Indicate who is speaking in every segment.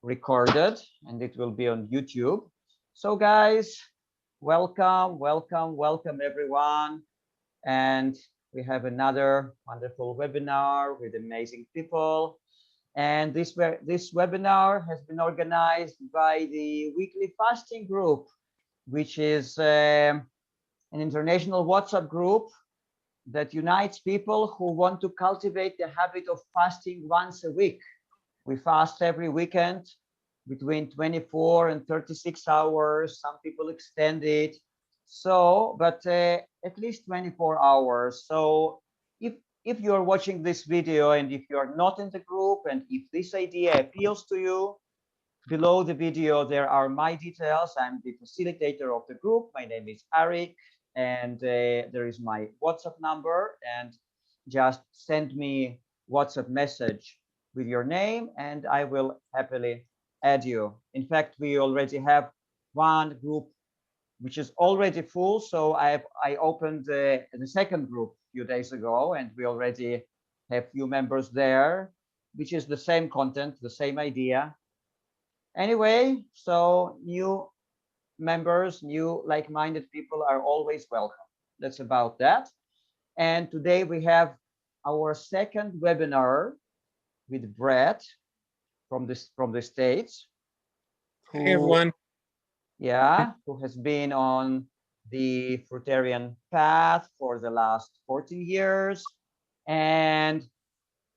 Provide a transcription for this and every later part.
Speaker 1: recorded and it will be on YouTube. So guys, welcome everyone. And we have another wonderful webinar with amazing people. And this webinar has been organized by the Weekly Fasting Group, which is an international WhatsApp group that unites people who want to cultivate the habit of fasting once a week. We fast every weekend between 24 and 36 hours. Some people extend it. So, but at least 24 hours. So if you're watching this video and if you're not in the group and if this idea appeals to you, below the video, there are my details. I'm the facilitator of the group. My name is Arik, and there is my WhatsApp number. And just send me WhatsApp message with your name, and I will happily add you. In fact, we already have one group which is already full. So I opened the second group a few days ago, and we already have few members there, which is the same content, the same idea. Anyway, so new members, new like-minded people are always welcome. That's about that. And today we have our second webinar with Bret from the States.
Speaker 2: Hey everyone.
Speaker 1: Yeah, who has been on the Fruitarian path for the last 14 years. And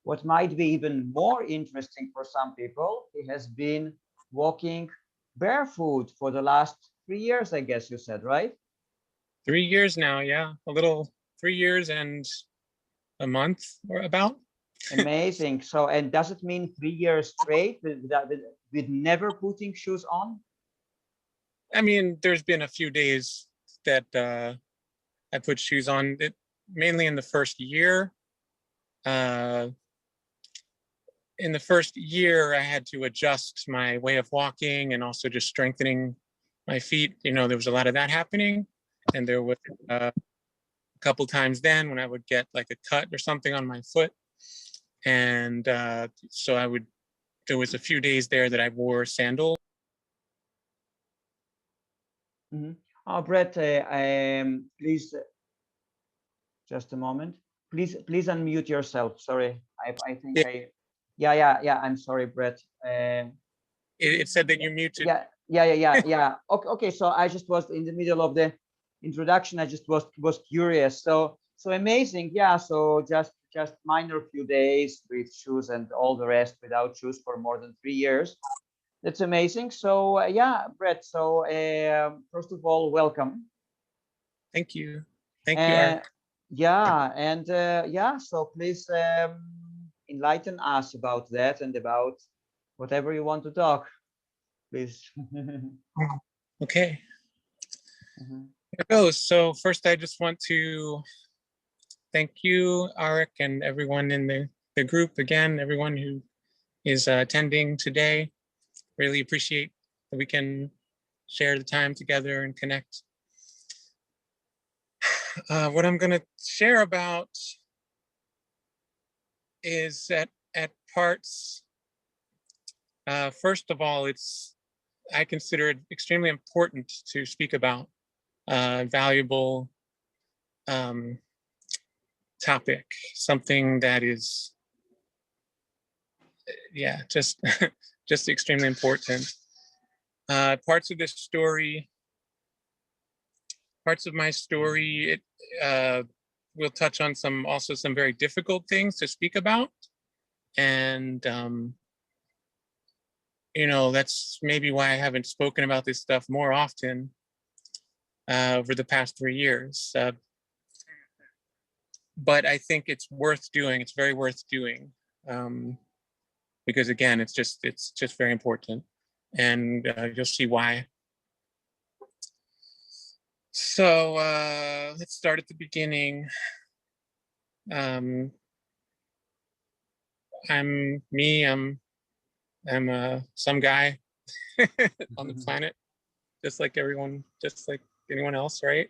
Speaker 1: what might be even more interesting for some people, he has been walking barefoot for the last 3 years, I guess you said, right?
Speaker 2: 3 years now, yeah. 3 years and a month or about.
Speaker 1: Amazing. So, and does it mean 3 years straight with never putting shoes on?
Speaker 2: I mean, there's been a few days that I put shoes on, mainly in the first year. In the first year, I had to adjust my way of walking and also just strengthening my feet. You know, there was a lot of that happening. And there was a couple times then when I would get like a cut or something on my foot. And so there was a few days there that I wore sandals.
Speaker 1: Mm-hmm. Oh, Bret, please, just a moment. Please unmute yourself. Sorry, I think yeah. I'm sorry, Bret.
Speaker 2: It said that you muted.
Speaker 1: Yeah. Okay. So I just was in the middle of the introduction. I just was curious. So amazing. Yeah. So just minor few days with shoes and all the rest without shoes for more than 3 years. That's amazing. So yeah, Bret. So first of all, welcome.
Speaker 2: Thank you. Thank you, Arik.
Speaker 1: Yeah, and yeah, so please enlighten us about that and about whatever you want to talk, please.
Speaker 2: Okay. Here it goes. So first, I just want to thank you, Arik, and everyone in the group again, everyone who is attending today. Really appreciate that we can share the time together and connect. What I'm going to share about is at parts, first of all, I consider it extremely important to speak about valuable topic, something that is, yeah, just just extremely important. Parts of this story, parts of my story, we'll touch on some very difficult things to speak about, and you know, that's maybe why I haven't spoken about this stuff more often over the past 3 years. But I think it's worth doing. It's very worth doing because again, it's just very important, and you'll see why. So let's start at the beginning. I'm some guy on the planet, just like everyone, just like anyone else, right?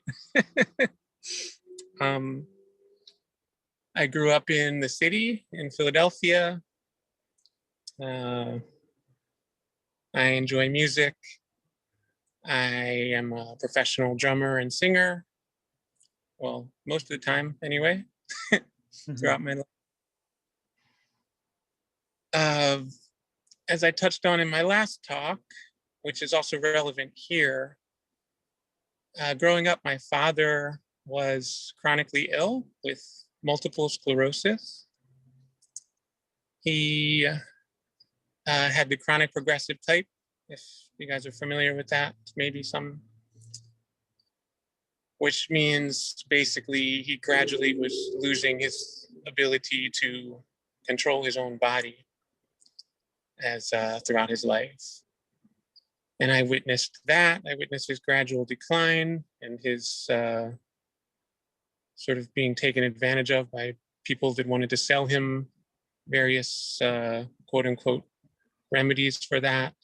Speaker 2: I grew up in the city in Philadelphia. I enjoy music. I am a professional drummer and singer. Well, most of the time anyway, throughout my life. As I touched on in my last talk, which is also relevant here, growing up, my father was chronically ill with multiple sclerosis. He had the chronic progressive type, if you guys are familiar with that, maybe some, which means basically he gradually was losing his ability to control his own body as throughout his life. And I witnessed that. I witnessed his gradual decline and his sort of being taken advantage of by people that wanted to sell him various quote unquote remedies for that.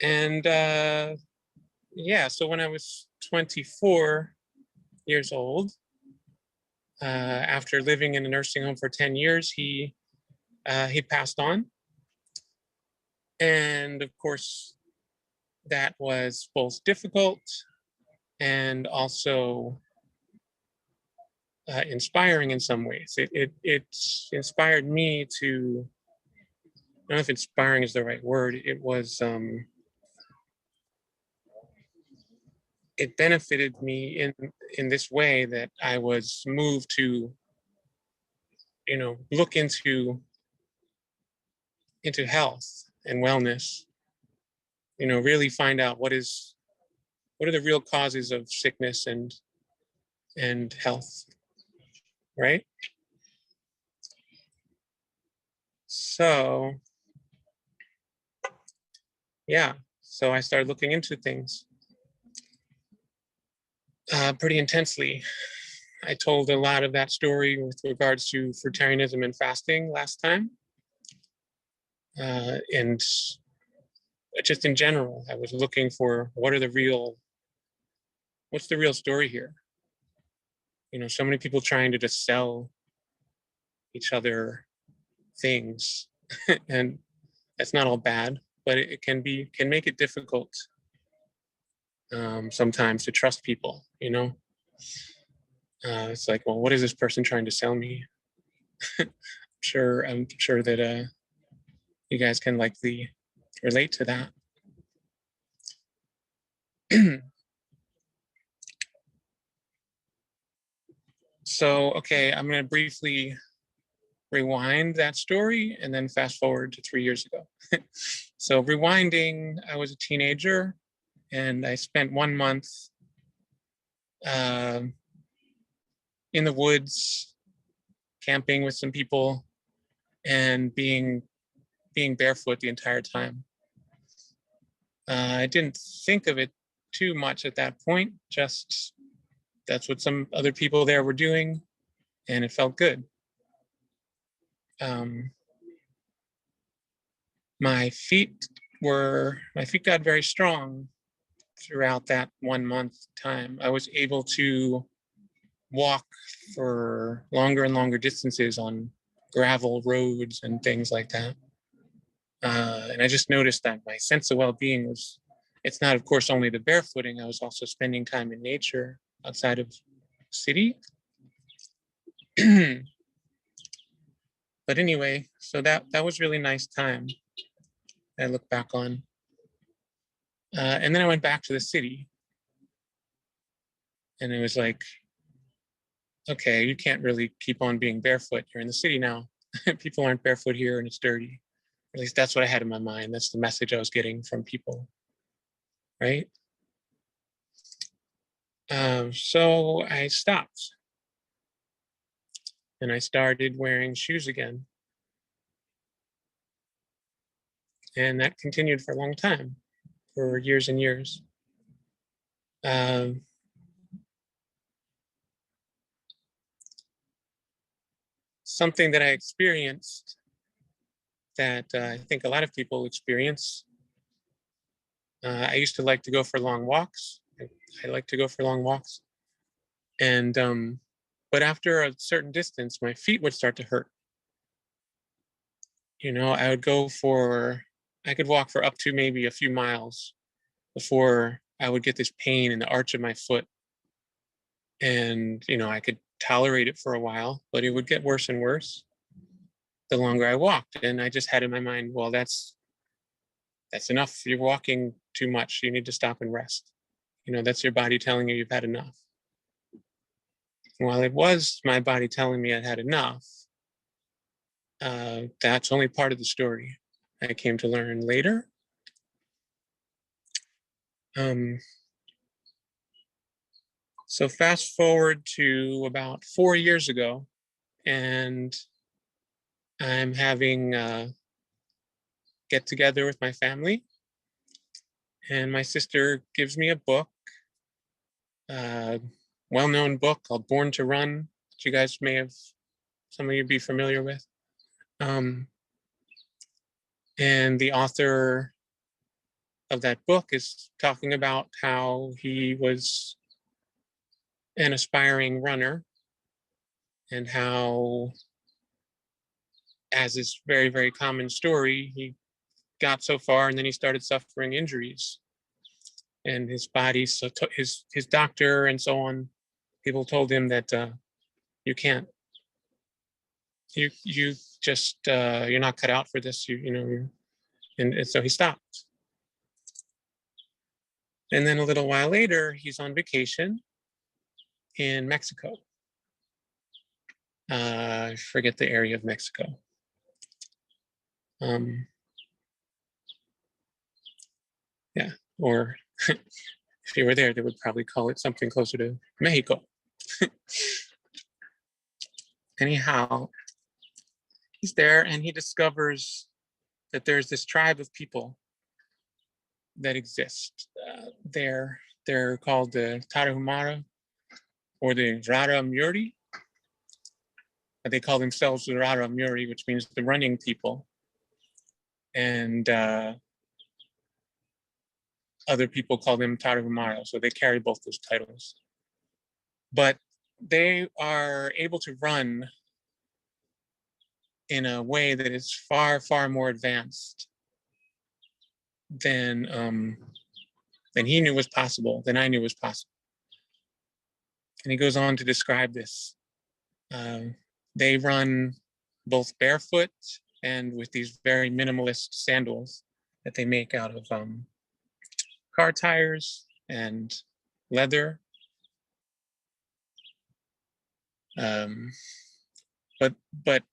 Speaker 2: And yeah, so when I was 24 years old, after living in a nursing home for 10 years, he passed on. And of course, that was both difficult and also inspiring in some ways. It inspired me to, I don't know if inspiring is the right word. It was, it benefited me in this way that I was moved to, you know, look into health and wellness, you know, really find out what are the real causes of sickness and health, right? So yeah, so I started looking into things pretty intensely. I told a lot of that story with regards to Fruitarianism and fasting last time. And just in general, I was looking for what's the real story here? You know, so many people trying to just sell each other things, and that's not all bad, but it can make it difficult sometimes to trust people, you know? It's like, well, what is this person trying to sell me? I'm sure that you guys can likely relate to that. So, okay, I'm going to briefly rewind that story and then fast forward to 3 years ago. So rewinding, I was a teenager and I spent 1 month in the woods, camping with some people and being barefoot the entire time. I didn't think of it too much at that point, just that's what some other people there were doing and it felt good. My feet got very strong throughout that 1 month time. I was able to walk for longer and longer distances on gravel roads and things like that. And I just noticed that my sense of well-being it's not, of course, only the barefooting. I was also spending time in nature outside of the city. But anyway, so that was really nice time I look back on. And then I went back to the city. And it was like, okay, you can't really keep on being barefoot. You're in the city now. People aren't barefoot here and it's dirty. At least that's what I had in my mind. That's the message I was getting from people, right? So I stopped. And I started wearing shoes again. And that continued for a long time, for years and years. Something that I experienced that I think a lot of people experience. I used to like to go for long walks. I like to go for long walks. And, but after a certain distance, my feet would start to hurt. You know, I I could walk for up to maybe a few miles before I would get this pain in the arch of my foot. And, I could tolerate it for a while, but it would get worse and worse the longer I walked. And I just had in my mind, well, that's enough. You're walking too much. You need to stop and rest. That's your body telling you you've had enough. And while it was my body telling me I'd had enough, that's only part of the story. I came to learn later. So fast forward to about 4 years ago, and I'm having a get together with my family, and my sister gives me a book, well-known book called Born to Run, that you guys some of you be familiar with. And the author of that book is talking about how he was an aspiring runner, and how, as is very, very common story, he got so far and then he started suffering injuries. And his body, so his doctor and so on, people told him that you can't, you just, you're not cut out for this, and so he stopped. And then a little while later, he's on vacation in Mexico. I forget the area of Mexico. Yeah, or if you were there, they would probably call it something closer to Mexico. Anyhow, he's there and he discovers that there's this tribe of people that exist. They're called the Tarahumara or the Rara Muri. They call themselves the Rara Muri, which means the running people. And other people call them Tarahumara, so they carry both those titles. But they are able to run in a way that is far, far more advanced than he knew was possible, than I knew was possible. And he goes on to describe this. They run both barefoot and with these very minimalist sandals that they make out of car tires and leather. But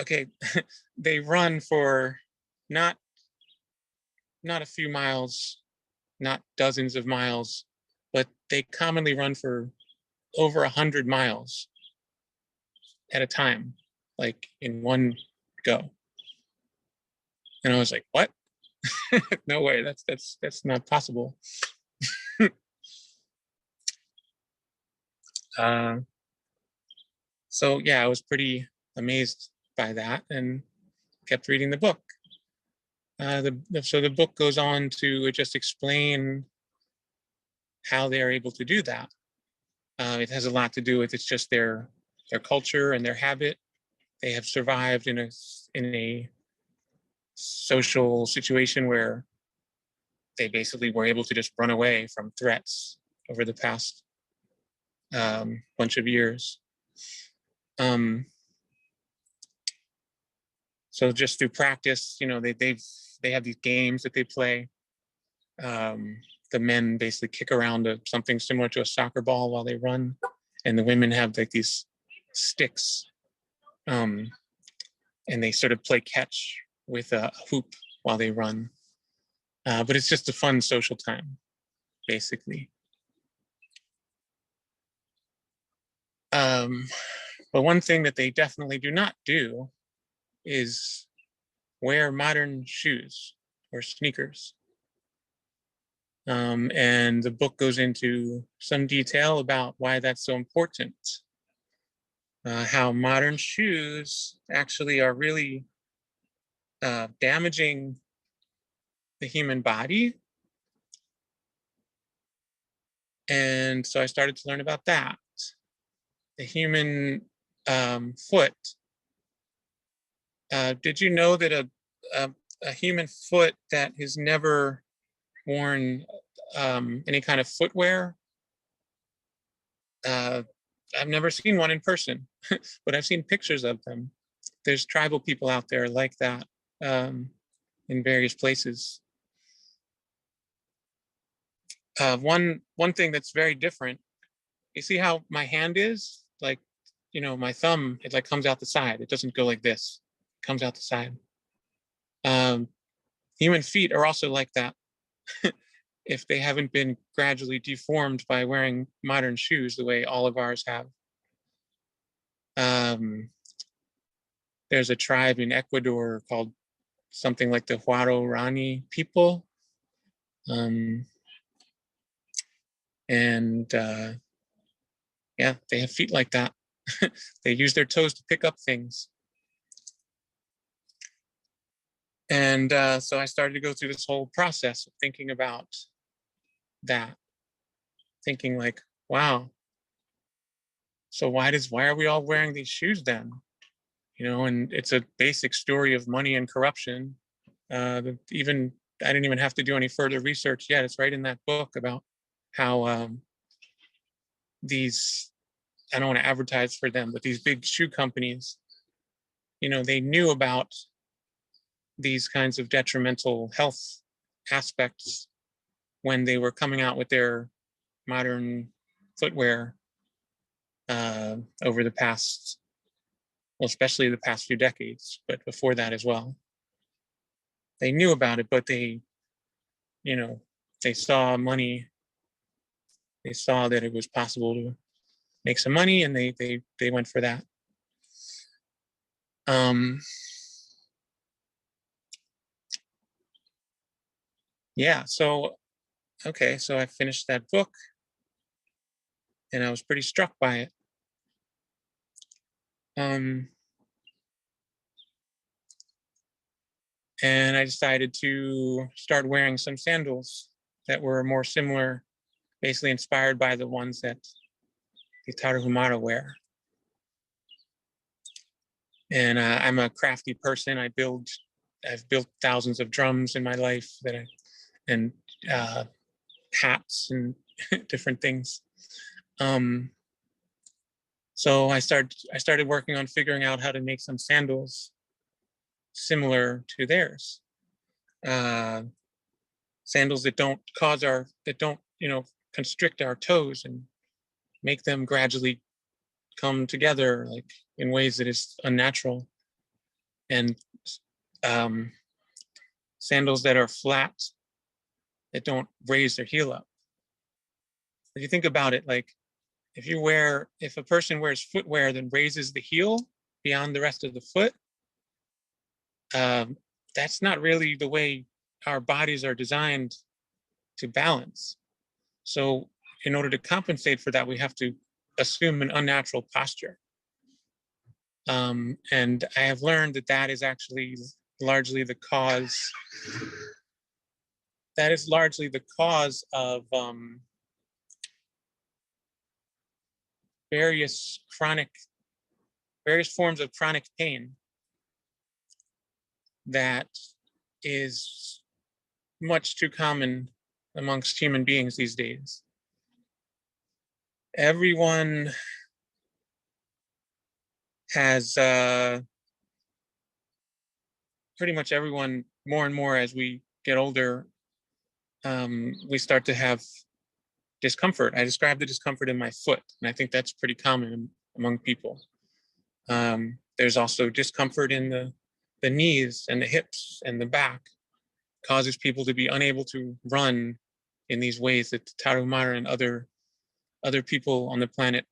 Speaker 2: okay, they run for not a few miles, not dozens of miles, but they commonly run for over 100 miles at a time, like in one go. And I was like, what? No way, that's not possible. So yeah, I was pretty amazed by that and kept reading the book. So the book goes on to just explain how they are able to do that. It has a lot to do with it's just their culture and their habit. They have survived in a social situation where they basically were able to just run away from threats over the past bunch of years. So just through practice, they have these games that they play. The men basically kick around something similar to a soccer ball while they run, and the women have like these sticks, and they sort of play catch with a hoop while they run. But it's just a fun social time, basically. But one thing that they definitely do not do is wear modern shoes or sneakers. And the book goes into some detail about why that's so important. How modern shoes actually are really damaging the human body. And so I started to learn about that. The human foot. Did you know that a human foot that has never worn any kind of footwear. I've never seen one in person, but I've seen pictures of them. There's tribal people out there like that in various places. One thing that's very different, you see how my hand is? Like, you know, my thumb, it like comes out the side. It doesn't go like this. It comes out the side. Human feet are also like that. If they haven't been gradually deformed by wearing modern shoes the way all of ours have. There's a tribe in Ecuador called something like the Huarorani people. Yeah, they have feet like that. They use their toes to pick up things. And so I started to go through this whole process of thinking about that, thinking like, wow, so why are we all wearing these shoes then? You know, and it's a basic story of money and corruption. I didn't even have to do any further research yet. It's right in that book about how these, I don't want to advertise for them, but these big shoe companies, you know, they knew about these kinds of detrimental health aspects when they were coming out with their modern footwear over the past, well, especially the past few decades, but before that as well. They knew about it, but they, you know, they saw money. They saw that it was possible to make some money, and they went for that. Yeah, so, okay, so I finished that book, and I was pretty struck by it. And I decided to start wearing some sandals that were more similar, basically inspired by the ones that the Tarahumara wear. And I'm a crafty person. I've built thousands of drums in my life and hats and different things. So I started working on figuring out how to make some sandals similar to theirs. Sandals that don't constrict our toes and make them gradually come together like in ways that is unnatural. And sandals that are flat, that don't raise their heel up. If you think about it, like if a person wears footwear that raises the heel beyond the rest of the foot, that's not really the way our bodies are designed to balance. So in order to compensate for that, we have to assume an unnatural posture. And I have learned that is actually largely the cause. That is largely the cause of various forms of chronic pain that is much too common amongst human beings these days. Everyone has, pretty much everyone, more and more as we get older, we start to have discomfort. I describe the discomfort in my foot, and I think that's pretty common among people. There's also discomfort in the knees and the hips and the back, causes people to be unable to run in these ways that the Tarahumara and other people on the planet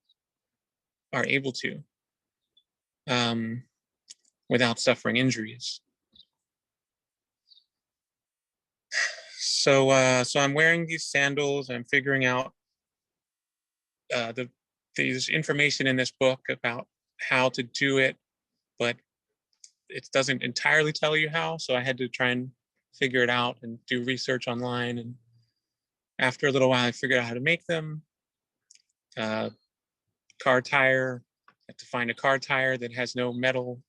Speaker 2: are able to, without suffering injuries. So I'm wearing these sandals. I'm figuring out there's information in this book about how to do it, but it doesn't entirely tell you how. So I had to try and figure it out and do research online. And after a little while, I figured out how to make them. Car tire, I have to find a car tire that has no metal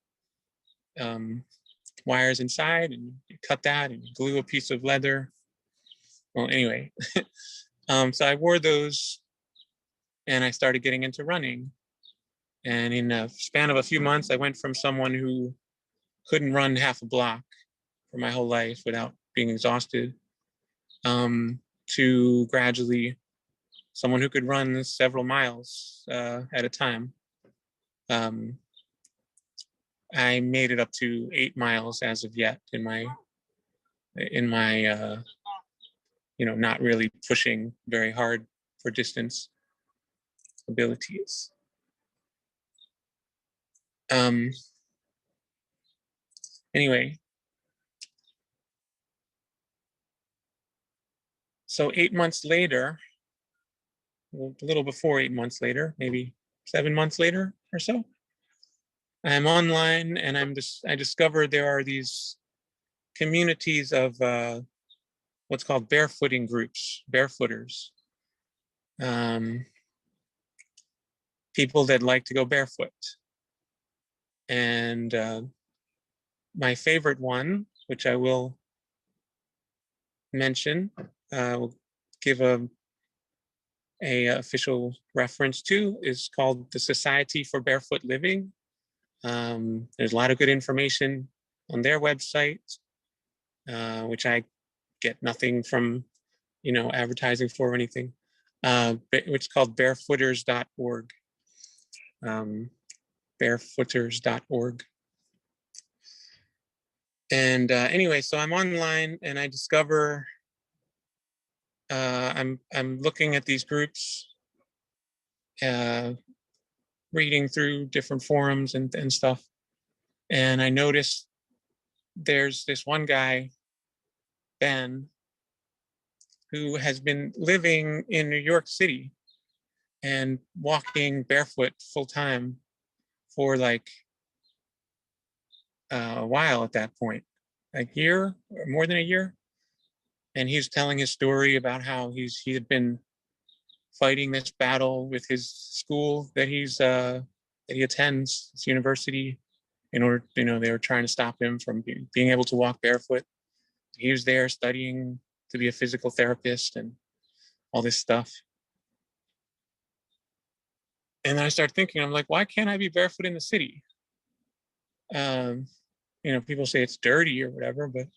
Speaker 2: wires inside, and you cut that and you glue a piece of leather. Well, anyway, so I wore those and I started getting into running. And in a span of a few months, I went from someone who couldn't run half a block for my whole life without being exhausted, to gradually someone who could run several miles at a time. I made it up to 8 miles as of yet in my not really pushing very hard for distance abilities. Anyway, so 8 months later, a little before 8 months later, maybe 7 months later or so, I'm online and I discovered there are these communities of what's called barefooting groups, barefooters, people that like to go barefoot. And my favorite one, which I will mention, will give a official reference to, is called the Society for Barefoot Living. There's a lot of good information on their website, which I get nothing from, advertising for or anything, which is called barefooters.org. Barefooters.org. And anyway, so I'm online and I discover I'm looking at these groups, reading through different forums and stuff, and I noticed there's this one guy, Ben, who has been living in New York City and walking barefoot full time for like a while at that point, a year or more than a year. And he's telling his story about how he had been fighting this battle with his school that he attends, this university, in order, they were trying to stop him from being able to walk barefoot. He was there studying to be a physical therapist and all this stuff. And then I started thinking, I'm like, why can't I be barefoot in the city? People say it's dirty or whatever, but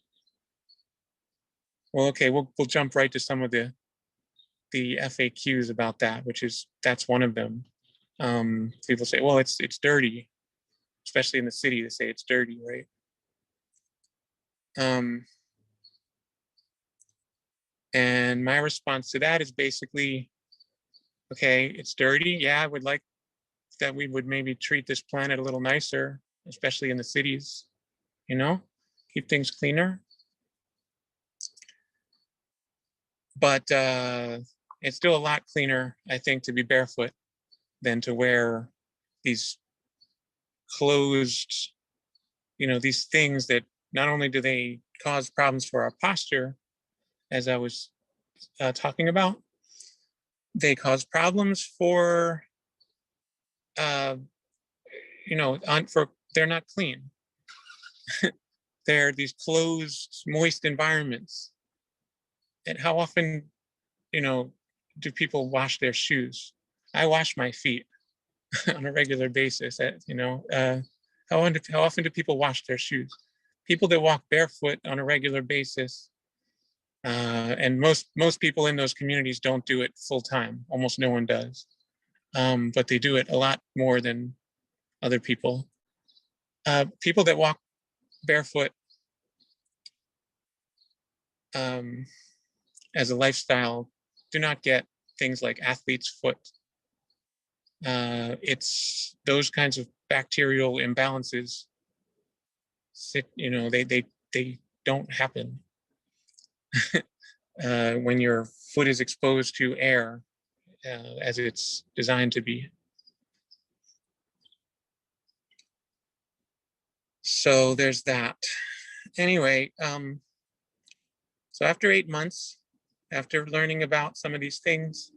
Speaker 2: well, okay, we'll jump right to some of the FAQs about that, that's one of them. People say, well, it's dirty, especially in the city. They say it's dirty, right? And my response to that is basically, okay, it's dirty. Yeah, I would like that we would maybe treat this planet a little nicer, especially in the cities, keep things cleaner. But it's still a lot cleaner, I think, to be barefoot than to wear these closed, these things that not only do they cause problems for our posture, as I was talking about, they cause problems for, they're not clean. They're these closed, moist environments. And how often, do people wash their shoes? I wash my feet on a regular basis. How often do people wash their shoes? People that walk barefoot on a regular basis, and most people in those communities don't do it full time. Almost no one does, but they do it a lot more than other people. People that walk barefoot as a lifestyle do not get things like athlete's foot. It's those kinds of bacterial imbalances. They don't happen when your foot is exposed to air as it's designed to be. So there's that. Anyway, so after 8 months, after learning about some of these things,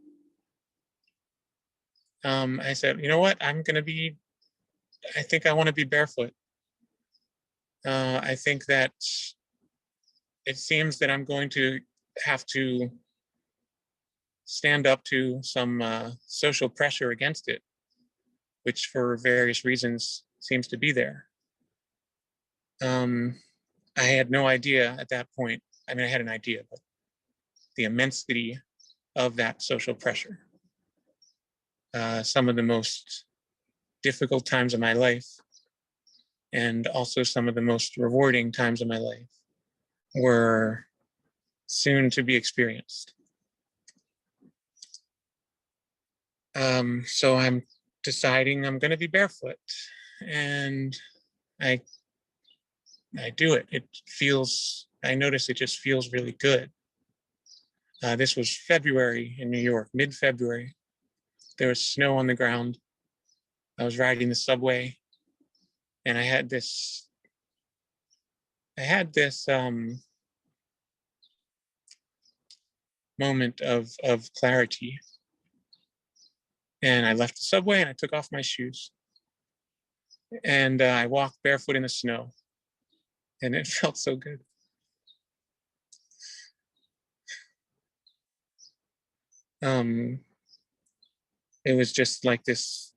Speaker 2: I said, you know what, I think I want to be barefoot. I think that it seems that I'm going to have to stand up to some social pressure against it, which for various reasons seems to be there. I had no idea at that point. I mean, I had an idea, but the immensity of that social pressure. Some of the most difficult times of my life, and also some of the most rewarding times of my life, were soon to be experienced. So I'm deciding I'm going to be barefoot, and I do it. I notice it just feels really good. This was February in New York, mid-February. There was snow on the ground. I was riding the subway, and I had this moment of clarity. And I left the subway and I took off my shoes. And I walked barefoot in the snow. And it felt so good. It was just like this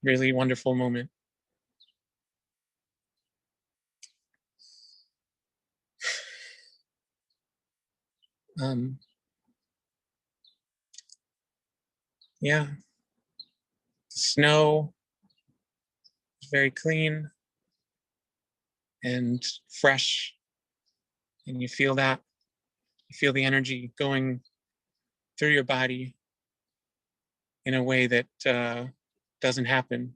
Speaker 2: really wonderful moment. Yeah, the snow is very clean and fresh, and you feel that. You feel the energy going through your body in a way that doesn't happen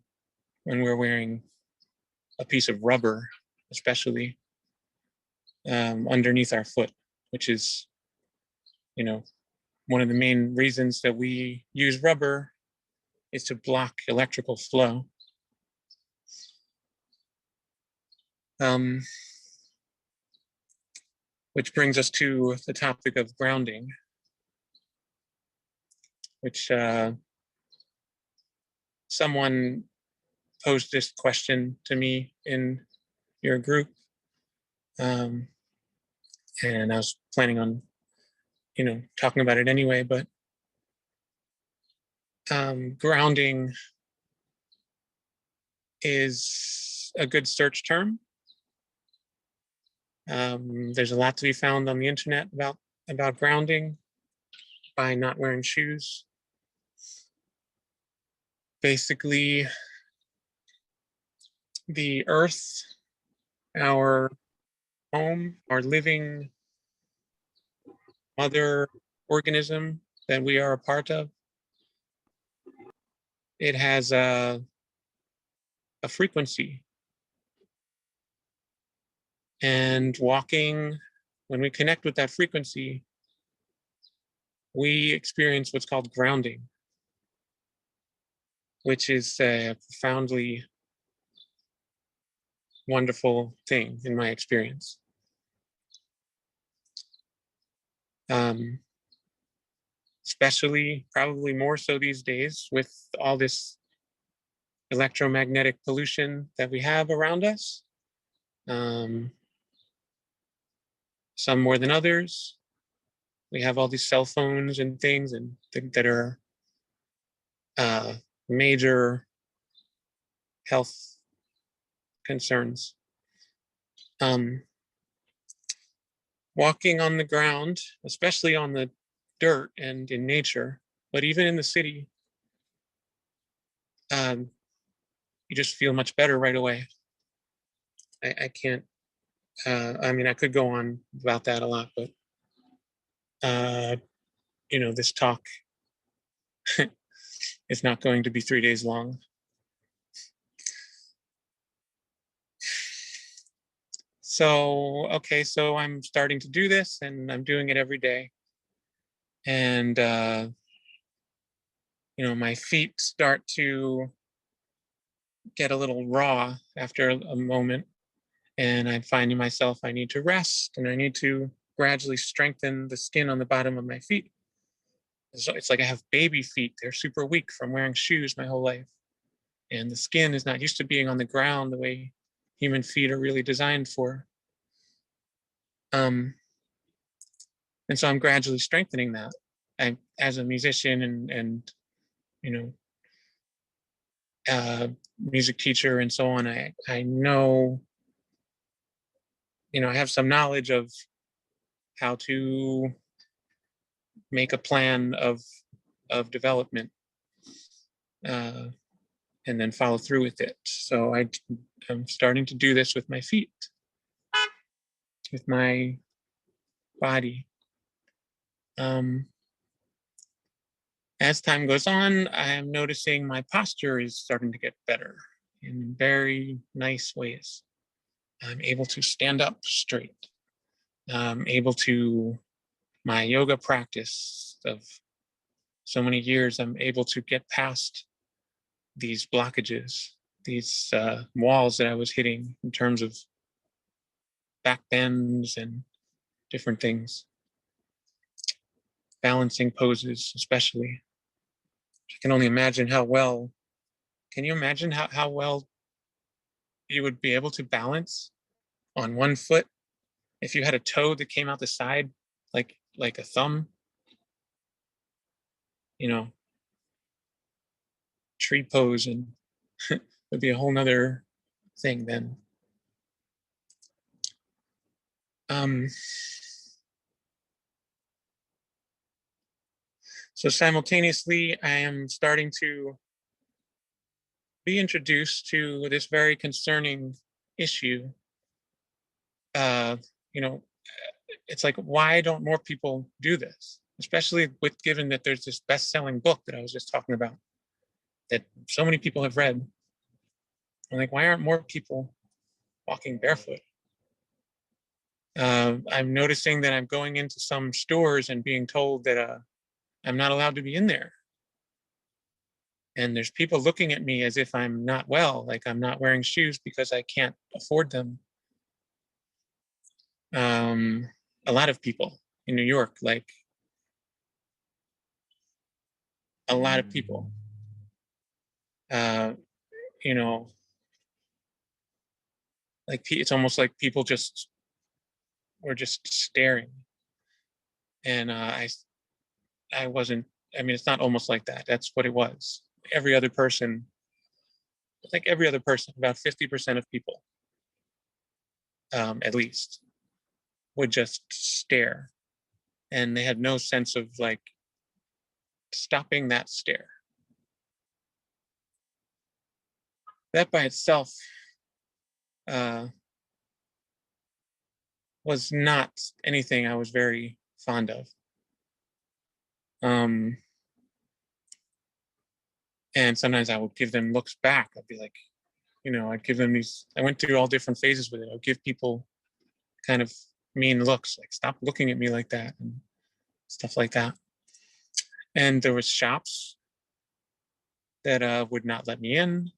Speaker 2: when we're wearing a piece of rubber, especially underneath our foot, which is, one of the main reasons that we use rubber is to block electrical flow. Which brings us to the topic of grounding, which someone posed this question to me in your group. And I was planning on, talking about it anyway, but grounding is a good search term. There's a lot to be found on the internet about grounding by not wearing shoes. Basically, the earth, our home, our living mother organism that we are a part of, it has a frequency. And walking, when we connect with that frequency, we experience what's called grounding, which is a profoundly wonderful thing in my experience. Especially, probably more so these days with all this electromagnetic pollution that we have around us. Some more than others. We have all these cell phones and things and that are major health concerns. Walking on the ground, especially on the dirt and in nature, but even in the city, you just feel much better right away. I can't, I could go on about that a lot, but, this talk is not going to be 3 days long. So I'm starting to do this and I'm doing it every day. And, my feet start to get a little raw after a moment. And I'm finding myself, I need to rest and I need to gradually strengthen the skin on the bottom of my feet. So it's like I have baby feet. They're super weak from wearing shoes my whole life. And the skin is not used to being on the ground the way human feet are really designed for. And so I'm gradually strengthening that. As a musician and music teacher and so on, I know, I have some knowledge of how to make a plan of development, and then follow through with it. So I'm starting to do this with my feet, with my body. As time goes on, I am noticing my posture is starting to get better in very nice ways. I'm able to stand up straight. I'm able to, my yoga practice of so many years, I'm able to get past these blockages, these walls that I was hitting in terms of back bends and different things. Balancing poses, especially. I can only imagine how well, can you imagine how well you would be able to balance on one foot if you had a toe that came out the side like a thumb? Tree pose, and it'd be a whole nother thing then. So simultaneously, I am starting to be introduced to this very concerning issue. It's like, why don't more people do this? Especially given that there's this best-selling book that I was just talking about that so many people have read. I'm like, why aren't more people walking barefoot? I'm noticing that I'm going into some stores and being told that I'm not allowed to be in there. And there's people looking at me as if I'm not well, like I'm not wearing shoes because I can't afford them. A lot of people in New York, like a lot of people, like it's almost like people were just staring. And I wasn't, it's not almost like that. That's what it was. Every other person, about 50% of people, at least, would just stare. And they had no sense of like stopping that stare. That by itself was not anything I was very fond of. And sometimes I would give them looks back. I'd be like, I'd give them these, I went through all different phases with it. I'd give people kind of mean looks, like stop looking at me like that and stuff like that. And there was shops that would not let me in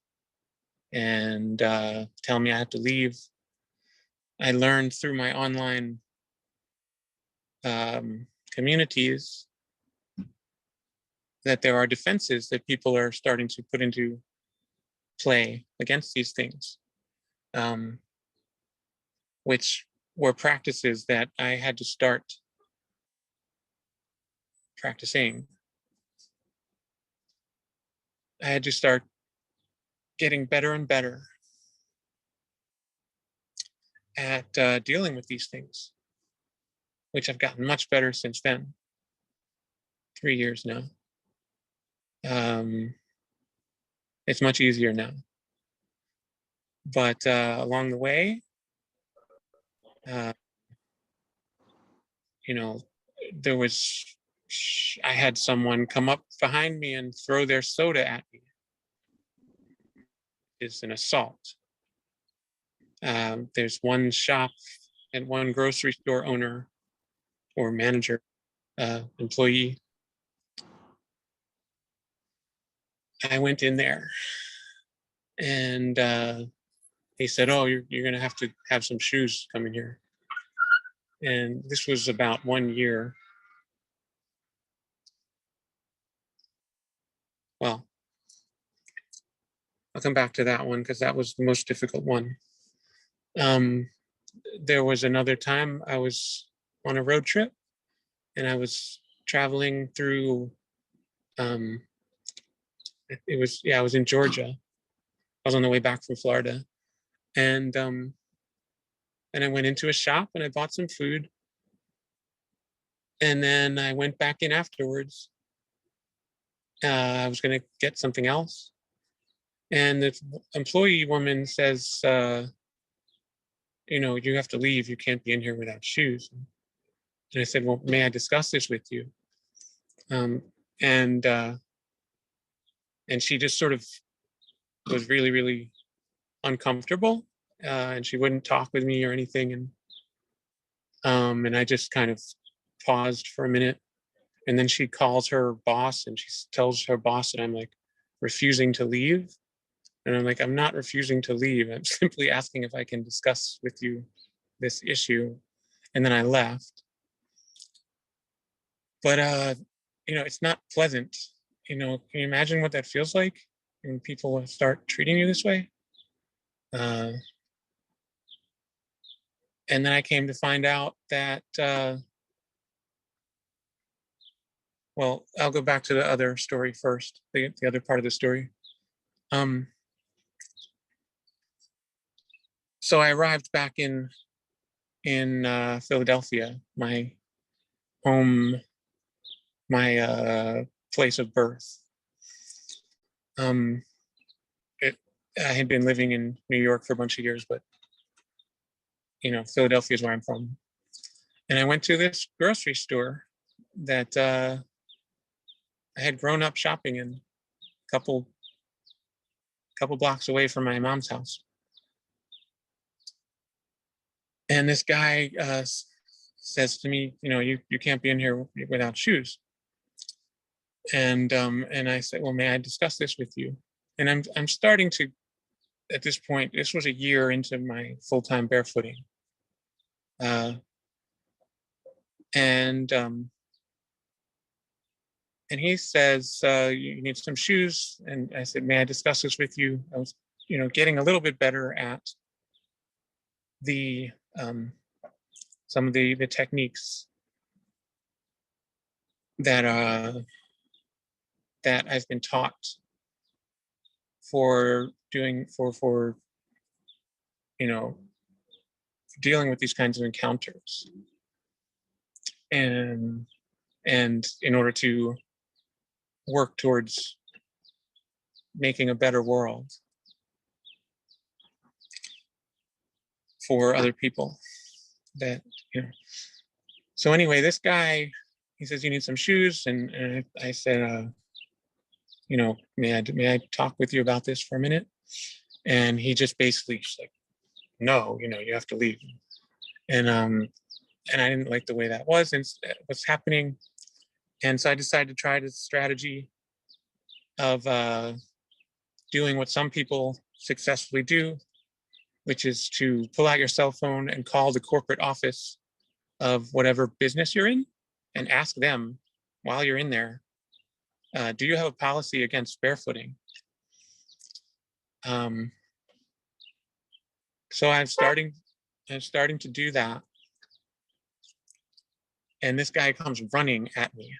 Speaker 2: and tell me I had to leave. I learned through my online communities that there are defenses that people are starting to put into play against these things, which were practices that I had to start practicing. I had to start getting better and better at dealing with these things, which I've gotten much better since then. 3 years now. It's much easier now. But along the way, I had someone come up behind me and throw their soda at me. It's an assault. There's one shop and one grocery store owner or manager, employee. I went in there and he said, oh, you're going to have some shoes coming here. And this was about 1 year. Well, I'll come back to that one because that was the most difficult one. There was another time I was on a road trip, and I was traveling through, I was in Georgia. I was on the way back from Florida, and I went into a shop and I bought some food, and then I went back in afterwards. I was going to get something else, and the employee woman says, you have to leave. You can't be in here without shoes. And I said, well, may I discuss this with you? And she just sort of was really, really uncomfortable, and she wouldn't talk with me or anything. And I just kind of paused for a minute, and then she calls her boss and she tells her boss that I'm like refusing to leave. And I'm like, I'm not refusing to leave. I'm simply asking if I can discuss with you this issue. And then I left. But it's not pleasant. Can you imagine what that feels like when people start treating you this way? And then I came to find out that, well, I'll go back to the other story first, the other part of the story. So I arrived back in Philadelphia, my home, my place of birth. I had been living in New York for a bunch of years, but Philadelphia is where I'm from. And I went to this grocery store that I had grown up shopping in, a couple blocks away from my mom's house. And this guy says to me, you can't be in here without shoes. And I said, well, may I discuss this with you? And I'm starting to, at this point, this was a year into my full-time barefooting. And he says, you need some shoes. And I said, may I discuss this with you? I was, getting a little bit better at the some of the techniques that I've been taught for dealing with these kinds of encounters, and in order to work towards making a better world for other people. So anyway, this guy, he says, you need some shoes, and I said, may I talk with you about this for a minute? And he just basically just like, no, you have to leave. And I didn't like the way that was and what's happening. And so I decided to try this strategy of doing what some people successfully do, which is to pull out your cell phone and call the corporate office of whatever business you're in and ask them while you're in there, do you have a policy against barefooting? So I'm starting to do that. And this guy comes running at me.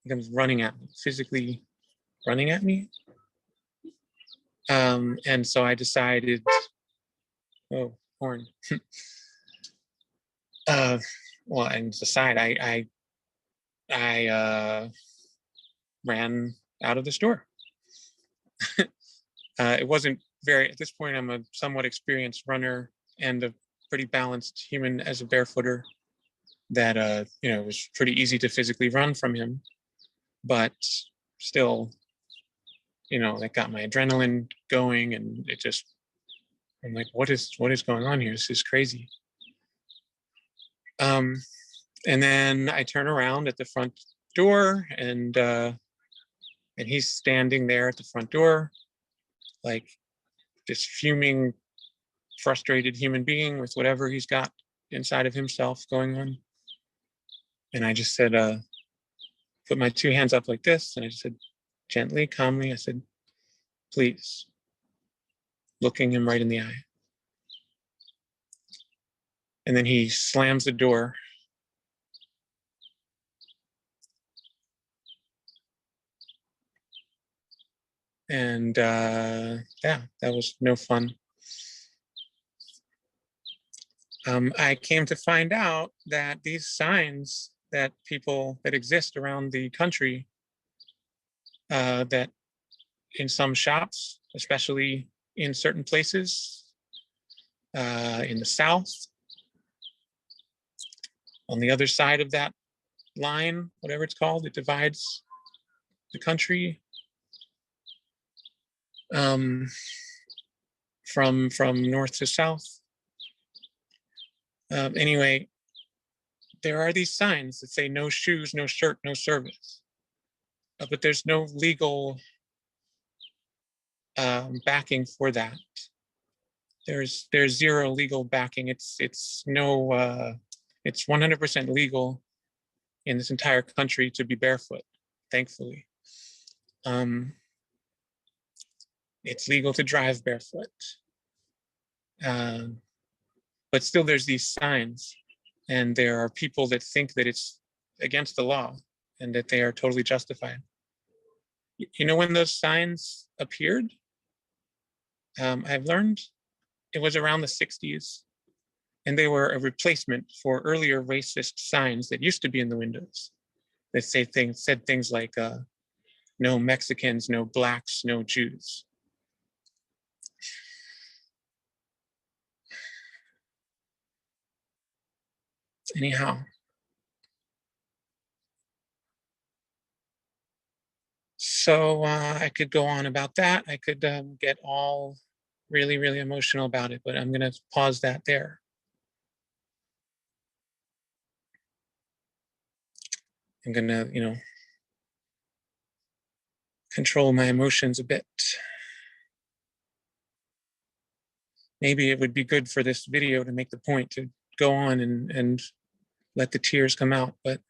Speaker 2: He comes running at me, physically running at me. And so I decided, oh, horn. Well, and aside, I ran out of the store. It wasn't at this point, I'm a somewhat experienced runner and a pretty balanced human as a barefooter that, it was pretty easy to physically run from him, but still, that got my adrenaline going, and I'm like, what is going on here? This is crazy. And then I turn around at the front door, and he's standing there at the front door, like this fuming, frustrated human being with whatever he's got inside of himself going on. And I just said, put my two hands up like this, and I just said, gently, calmly, I said, please, looking him right in the eye. And then he slams the door. And yeah, that was no fun. I came to find out that these signs that exist around the country, that in some shops, especially in certain places, in the South, on the other side of that line, whatever it's called, it divides the country from north to south. Anyway, there are these signs that say no shoes, no shirt, no service. But there's no legal backing for that. There's zero legal backing. It's 100% legal in this entire country to be barefoot, thankfully. It's legal to drive barefoot. But still there's these signs, and there are people that think that it's against the law and that they are totally justified. You know when those signs appeared? I've learned it was around the 60s, and they were a replacement for earlier racist signs that used to be in the windows that said things like no Mexicans, no blacks, no Jews. Anyhow, so I could go on about that. I could get all really, really emotional about it, but I'm going to pause that there. I'm going to, control my emotions a bit. Maybe it would be good for this video to make the point to go on and let the tears come out, but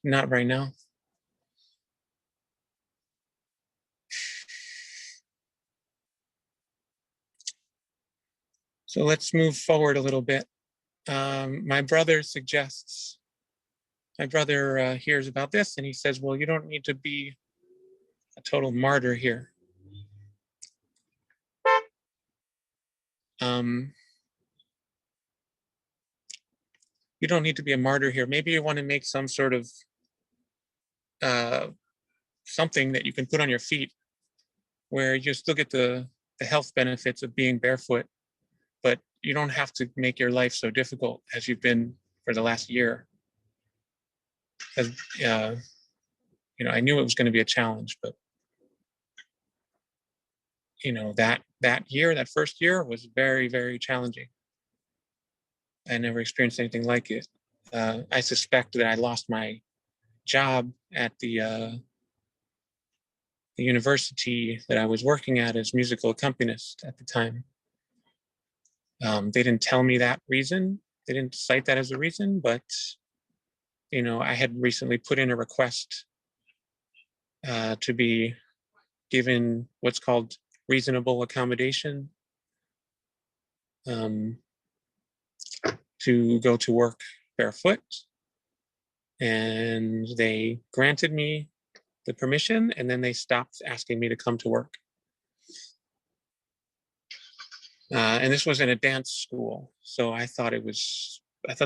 Speaker 2: not right now. So let's move forward a little bit. My brother hears about this and he says, well, you don't need to be a total martyr here. You don't need to be a martyr here. Maybe you want to make some sort of something that you can put on your feet where you still get the health benefits of being barefoot, but you don't have to make your life so difficult as you've been for the last year. Because, I knew it was going to be a challenge, but that first year was very, very challenging. I never experienced anything like it. I suspect that I lost my job at the university that I was working at as musical accompanist at the time. They didn't tell me that reason. They didn't cite that as a reason, but I had recently put in a request to be given what's called reasonable accommodation to go to work barefoot. And they granted me the permission, and then they stopped asking me to come to work. And this was in a dance school, so I thought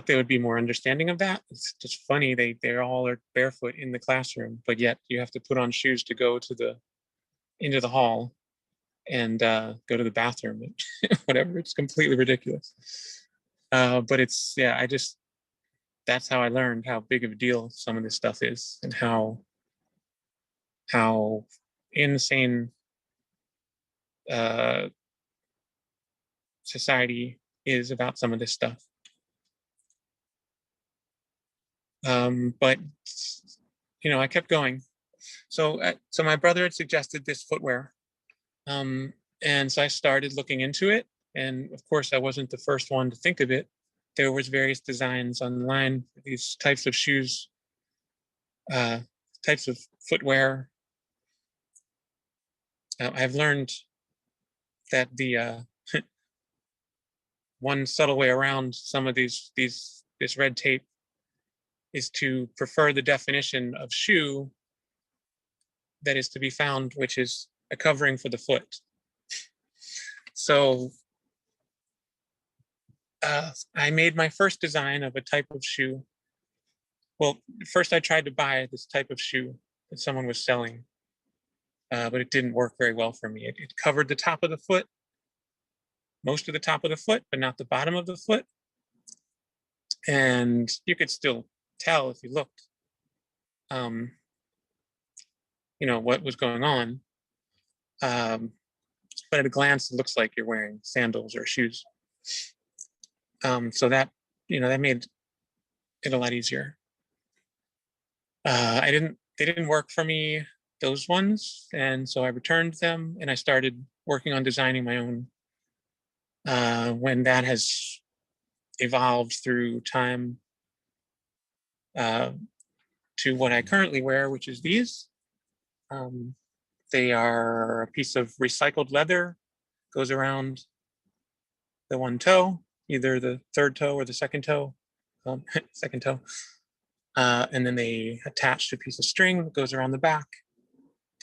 Speaker 2: they would be more understanding of that. It's just funny, they all are barefoot in the classroom, but yet you have to put on shoes to go into the hall and go to the bathroom, whatever. It's completely ridiculous. But that's how I learned how big of a deal some of this stuff is, and how insane society is about some of this stuff. But I kept going. So my brother had suggested this footwear, and so I started looking into it. And of course, I wasn't the first one to think of it. There was various designs online for these types of shoes, types of footwear. I've learned that the one subtle way around some of this red tape is to prefer the definition of shoe that is to be found, which is a covering for the foot. So I made my first design of a type of shoe. Well, first I tried to buy this type of shoe that someone was selling, but it didn't work very well for me. It covered the top of the foot, most of the top of the foot, but not the bottom of the foot. And you could still tell if you looked, what was going on. But at a glance, it looks like you're wearing sandals or shoes. So that, that made it a lot easier. They didn't work for me, those ones. And so I returned them and I started working on designing my own. When that has evolved through time to what I currently wear, which is these. They are a piece of recycled leather, goes around the one toe, either the third toe or the second toe, second toe. And then they attach to a piece of string that goes around the back,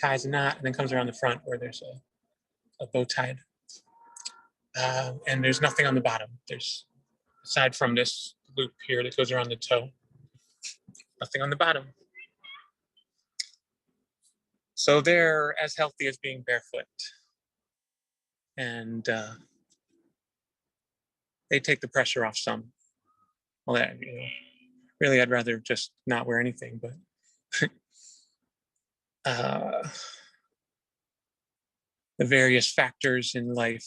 Speaker 2: ties a knot, and then comes around the front where there's a bow tied. And there's nothing on the bottom. There's, aside from this loop here that goes around the toe, nothing on the bottom. So they're as healthy as being barefoot. And they take the pressure off some. Well, really, I'd rather just not wear anything, but the various factors in life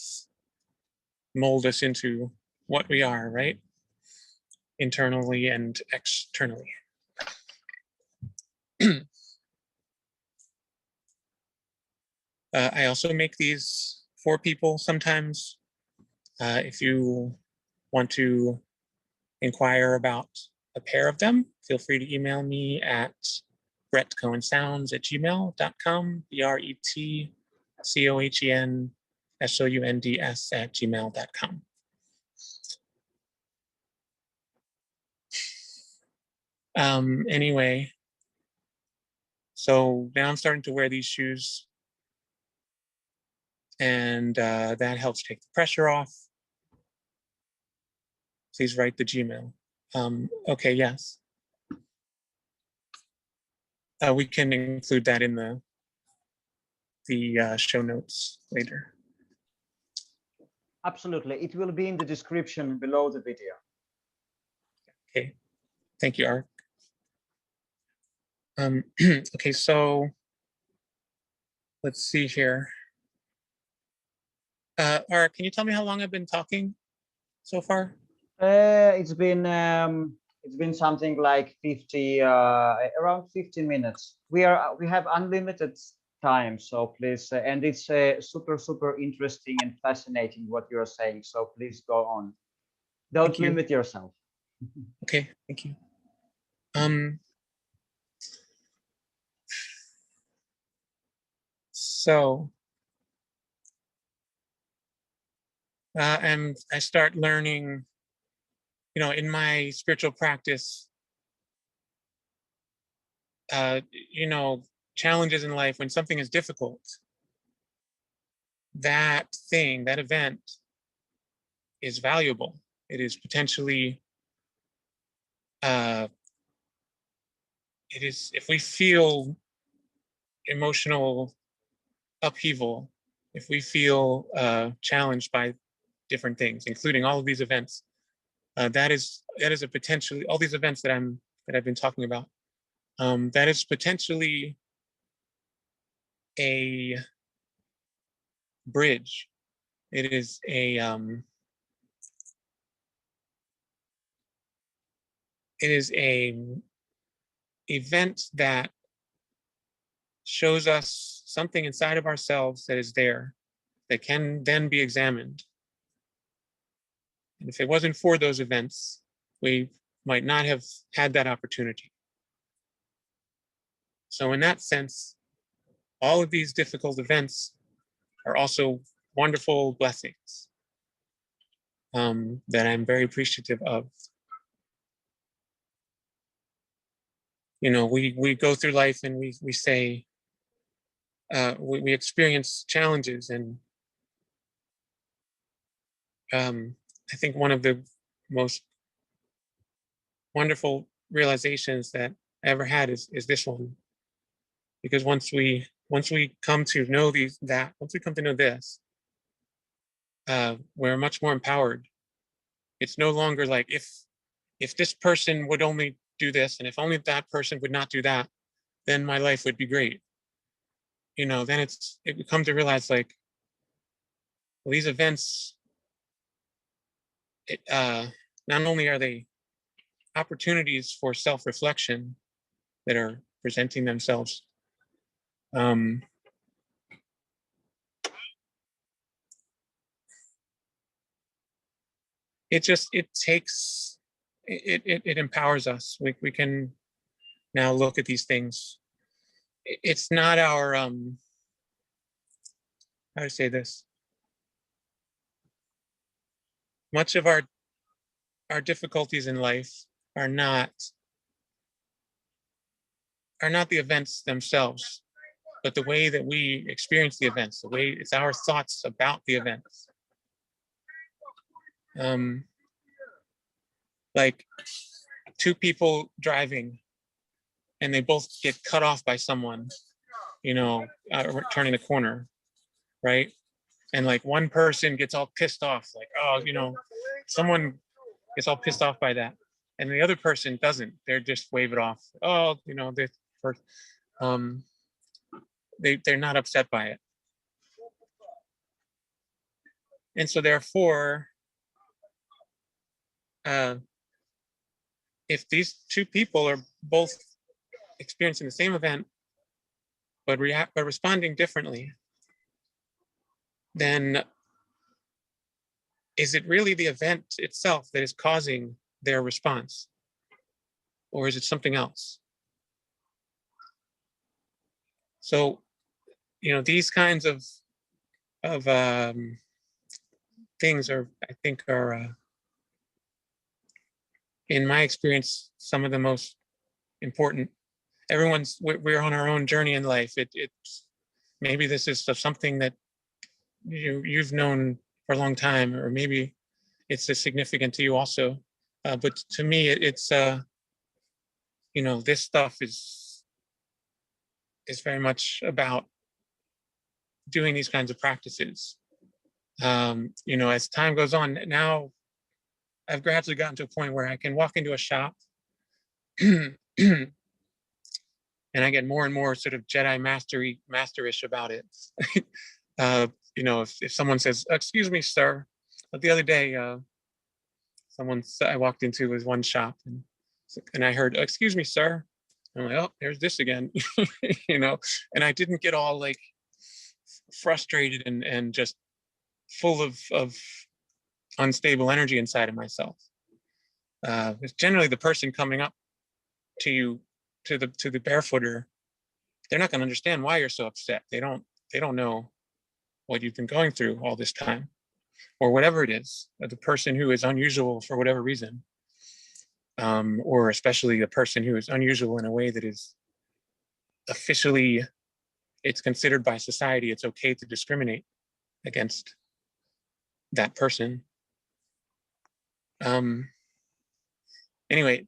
Speaker 2: mold us into what we are, right? Internally and externally. I also make these for people sometimes. If you want to inquire about a pair of them, feel free to email me at Bretcohensounds@gmail.com, BretCohensounds@gmail.com. Anyway, so now I'm starting to wear these shoes, and that helps take the pressure off. Please write the Gmail. Okay, yes. We can include that in the show notes later.
Speaker 1: Absolutely. It will be in the description below the video.
Speaker 2: Okay. Thank you, Arik. Okay, so let's see here. Arik, can you tell me how long I've been talking so far?
Speaker 1: It's been something like 50, around 50 minutes. We have unlimited time, so please, and it's super interesting and fascinating what you're saying. So please go on. Don't limit yourself.
Speaker 2: Okay, thank you. So, and I start learning, in my spiritual practice, challenges in life, when something is difficult, that event is valuable. It is potentially, if we feel emotional upheaval, if we feel challenged by different things, including all of these events, that is a potentially, all these events that I've been talking about, that is potentially a bridge. It is a event that shows us something inside of ourselves that is there, that can then be examined. And if it wasn't for those events, we might not have had that opportunity. So in that sense, all of these difficult events are also wonderful blessings that I'm very appreciative of. You know, we go through life and we say, we experience challenges, and I think one of the most wonderful realizations that I ever had is this one, because once we come to know once we come to know this, we're much more empowered. It's no longer like if this person would only do this, and if only that person would not do that, then my life would be great. You know, then we come to realize, like, well, these events, not only are they opportunities for self-reflection that are presenting themselves, it empowers us. We can now look at these things. It's not our how to say this. Much of our difficulties in life are not the events themselves, but the way that we experience the events, the way it's our thoughts about the events. Like two people driving and they both get cut off by someone, you know, turning the corner, right? And like one person gets all pissed off, like, oh, you know, someone gets all pissed off by that. And the other person doesn't, they're just wave it off. Oh, you know, they're not upset by it. And so therefore, if these two people are both experiencing the same event, but responding differently, then is it really the event itself that is causing their response? Or is it something else? So, you know, these kinds of things are, I think, are in my experience, some of the most important. We're on our own journey in life. It's maybe this is something that you've known for a long time, or maybe it's as significant to you also. But to me, it's you know, this stuff is very much about doing these kinds of practices. You know, as time goes on, now I've gradually gotten to a point where I can walk into a shop and I get more and more sort of Jedi masterish about it. You know, if someone says, "Excuse me, sir," but the other day, I walked into was one shop and I heard, "Excuse me, sir." I'm like, "Oh, there's this again," you know, and I didn't get all like frustrated and just full of unstable energy inside of myself. It's generally the person coming up to you, to the barefooter, they're not going to understand why you're so upset. They don't know what you've been going through all this time, or whatever it is. The person who is unusual for whatever reason, or especially a person who is unusual in a way that is officially, it's considered by society, it's okay to discriminate against that person. Anyway,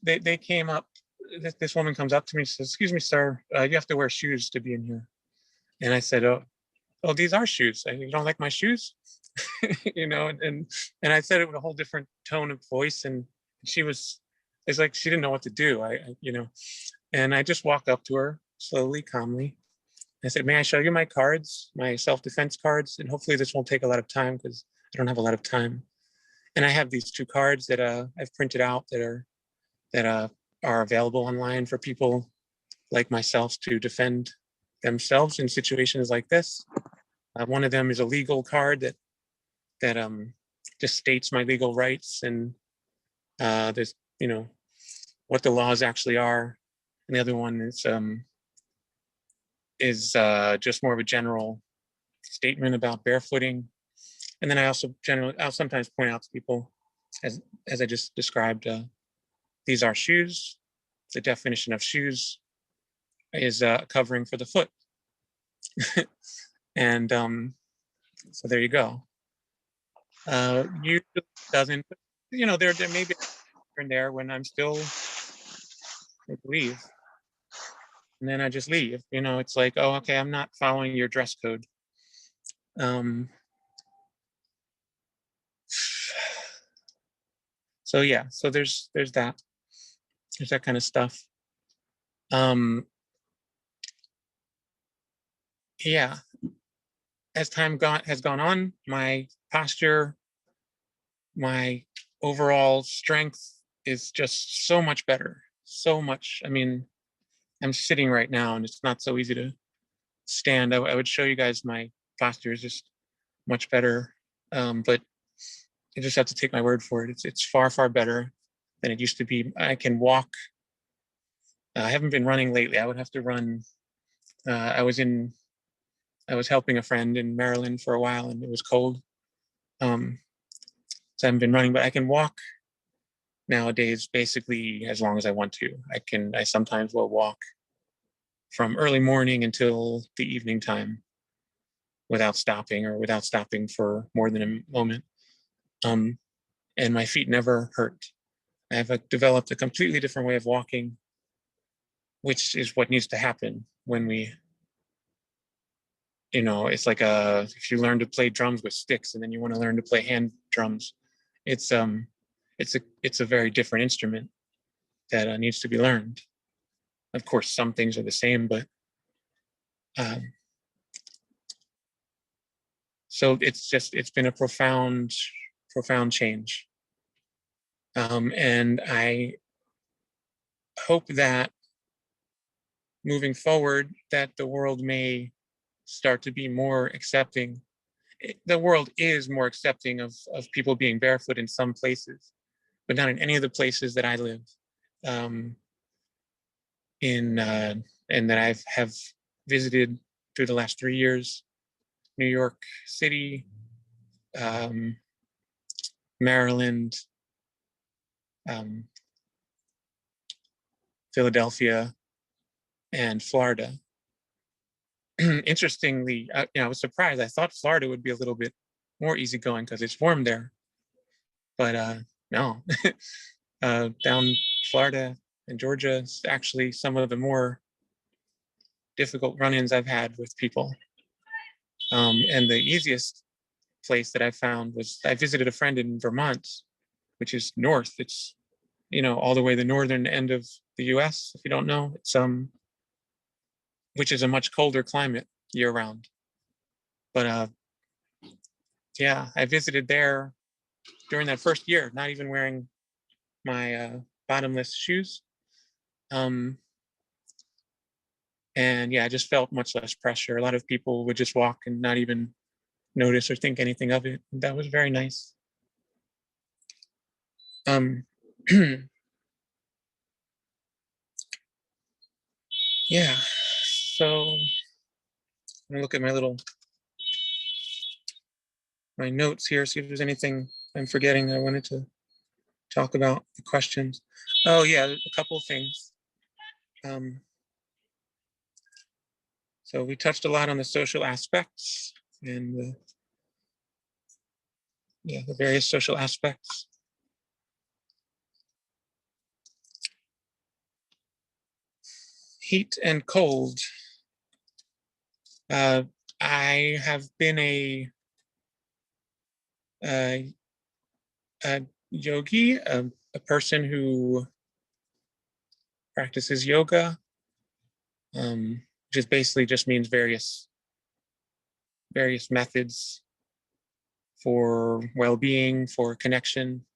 Speaker 2: they came up. This woman comes up to me and says, "Excuse me, sir, you have to wear shoes to be in here." And I said, "Oh, these are shoes. You don't like my shoes?" You know, and I said it with a whole different tone of voice, and it's like she didn't know what to do. You know, and I just walked up to her slowly, calmly. I said, "May I show you my cards, my self-defense cards? And hopefully this won't take a lot of time because I don't have a lot of time. And I have these two cards that I've printed out that are available online for people like myself to defend themselves in situations like this. One of them is a legal card that just states my legal rights and there's, you know, what the laws actually are. And the other one is just more of a general statement about barefooting. And then I'll sometimes point out to people, as I just described, these are shoes. The definition of shoes is covering for the foot. And so there you go. Usually doesn't, there may be in there when I'm still leave. And then I just leave. It's like, oh, okay, I'm not following your dress code. So yeah, so there's that. There's that kind of stuff. Yeah. As time has gone on, my posture, my overall strength is just so much better. So much. I mean, I'm sitting right now and it's not so easy to stand. I would show you guys my posture is just much better. But you just have to take my word for it. It's far, far better than it used to be. I can walk. I haven't been running lately. I would have to run. I was helping a friend in Maryland for a while and it was cold. So I haven't been running, but I can walk nowadays basically as long as I want to. I sometimes will walk from early morning until the evening time without stopping for more than a moment. And my feet never hurt. I have developed a completely different way of walking, which is what needs to happen when we, it's like if you learn to play drums with sticks and then you want to learn to play hand drums, it's a very different instrument that needs to be learned. Of course, some things are the same, but so it's been a profound change. And I hope that moving forward, that the world may start to be more accepting. The world is more accepting of people being barefoot in some places, but not in any of the places that I live. And that I have visited through the last 3 years: New York City, Maryland, Philadelphia, and Florida. Interestingly, I was surprised. I thought Florida would be a little bit more easygoing because it's warm there, but no. Down Florida and Georgia is actually some of the more difficult run-ins I've had with people. And the easiest place that I found was I visited a friend in Vermont, which is north. It's all the way the northern end of the U.S. If you don't know, it's which is a much colder climate year round. But yeah, I visited there during that first year, not even wearing my bottomless shoes. And yeah, I just felt much less pressure. A lot of people would just walk and not even notice or think anything of it. That was very nice. Yeah, so I'm gonna look at my notes here, see if there's anything I'm forgetting I wanted to talk about, the questions. Oh yeah, a couple of things. So we touched a lot on the social aspects and the various social aspects. Heat and cold. I have been a yogi, a person who practices yoga, which basically just means various methods for well-being, for connection.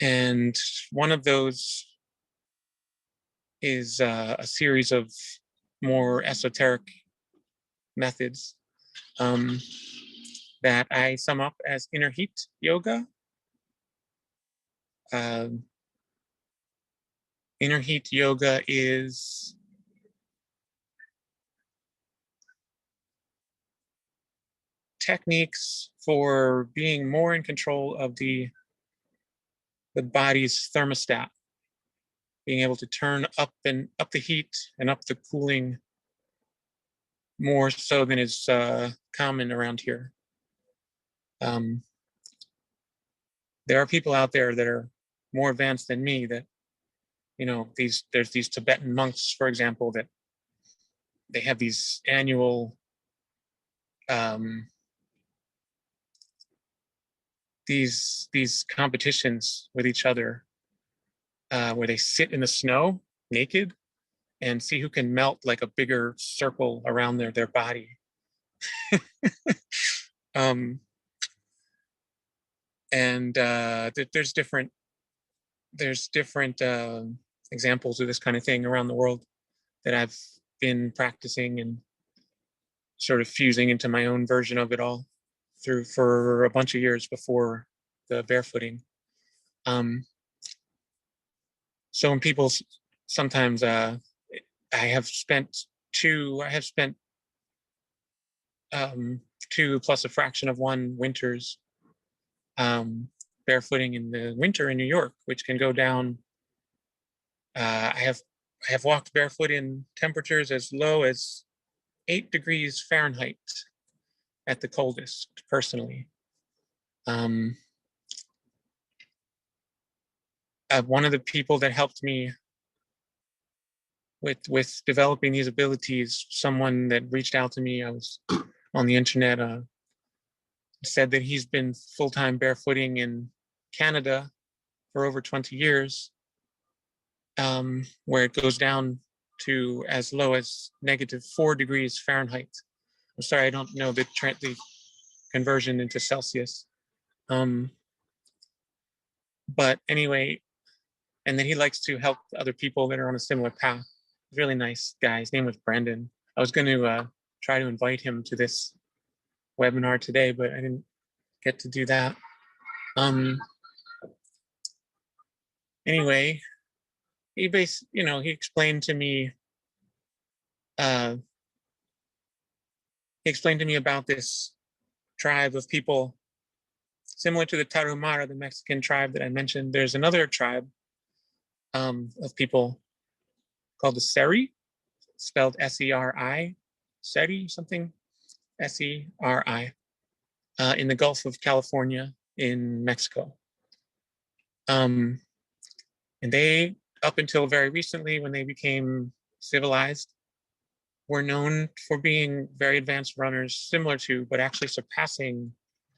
Speaker 2: And one of those is a series of more esoteric methods that I sum up as inner heat yoga. Inner heat yoga is techniques for being more in control of the body's thermostat, being able to turn up the heat and up the cooling more so than is common around here. There are people out there that are more advanced than me that, you know, there's these Tibetan monks, for example, that they have these annual these competitions with each other where they sit in the snow naked and see who can melt like a bigger circle around their body. And there's different examples of this kind of thing around the world that I've been practicing and sort of fusing into my own version of it all for a bunch of years before the barefooting. So when people sometimes I have spent 2 plus a fraction of 1 winters barefooting in the winter in New York, which can go down. I have walked barefoot in temperatures as low as 8 degrees Fahrenheit at the coldest, personally. One of the people that helped me with developing these abilities, someone that reached out to me, I was on the internet, said that he's been full-time barefooting in Canada for over 20 years, where it goes down to as low as -4 degrees Fahrenheit. I'm sorry, I don't know the conversion into Celsius. But anyway, and then he likes to help other people that are on a similar path. Really nice guy. His name was Brandon. I was going to try to invite him to this webinar today, but I didn't get to do that. Anyway, he explained to me about this tribe of people similar to the Tarahumara, the Mexican tribe that I mentioned. There's another tribe of people called the Seri, spelled S-E-R-I, Seri something, S-E-R-I, in the Gulf of California in Mexico. And they, up until very recently when they became civilized, were known for being very advanced runners, similar to, but actually surpassing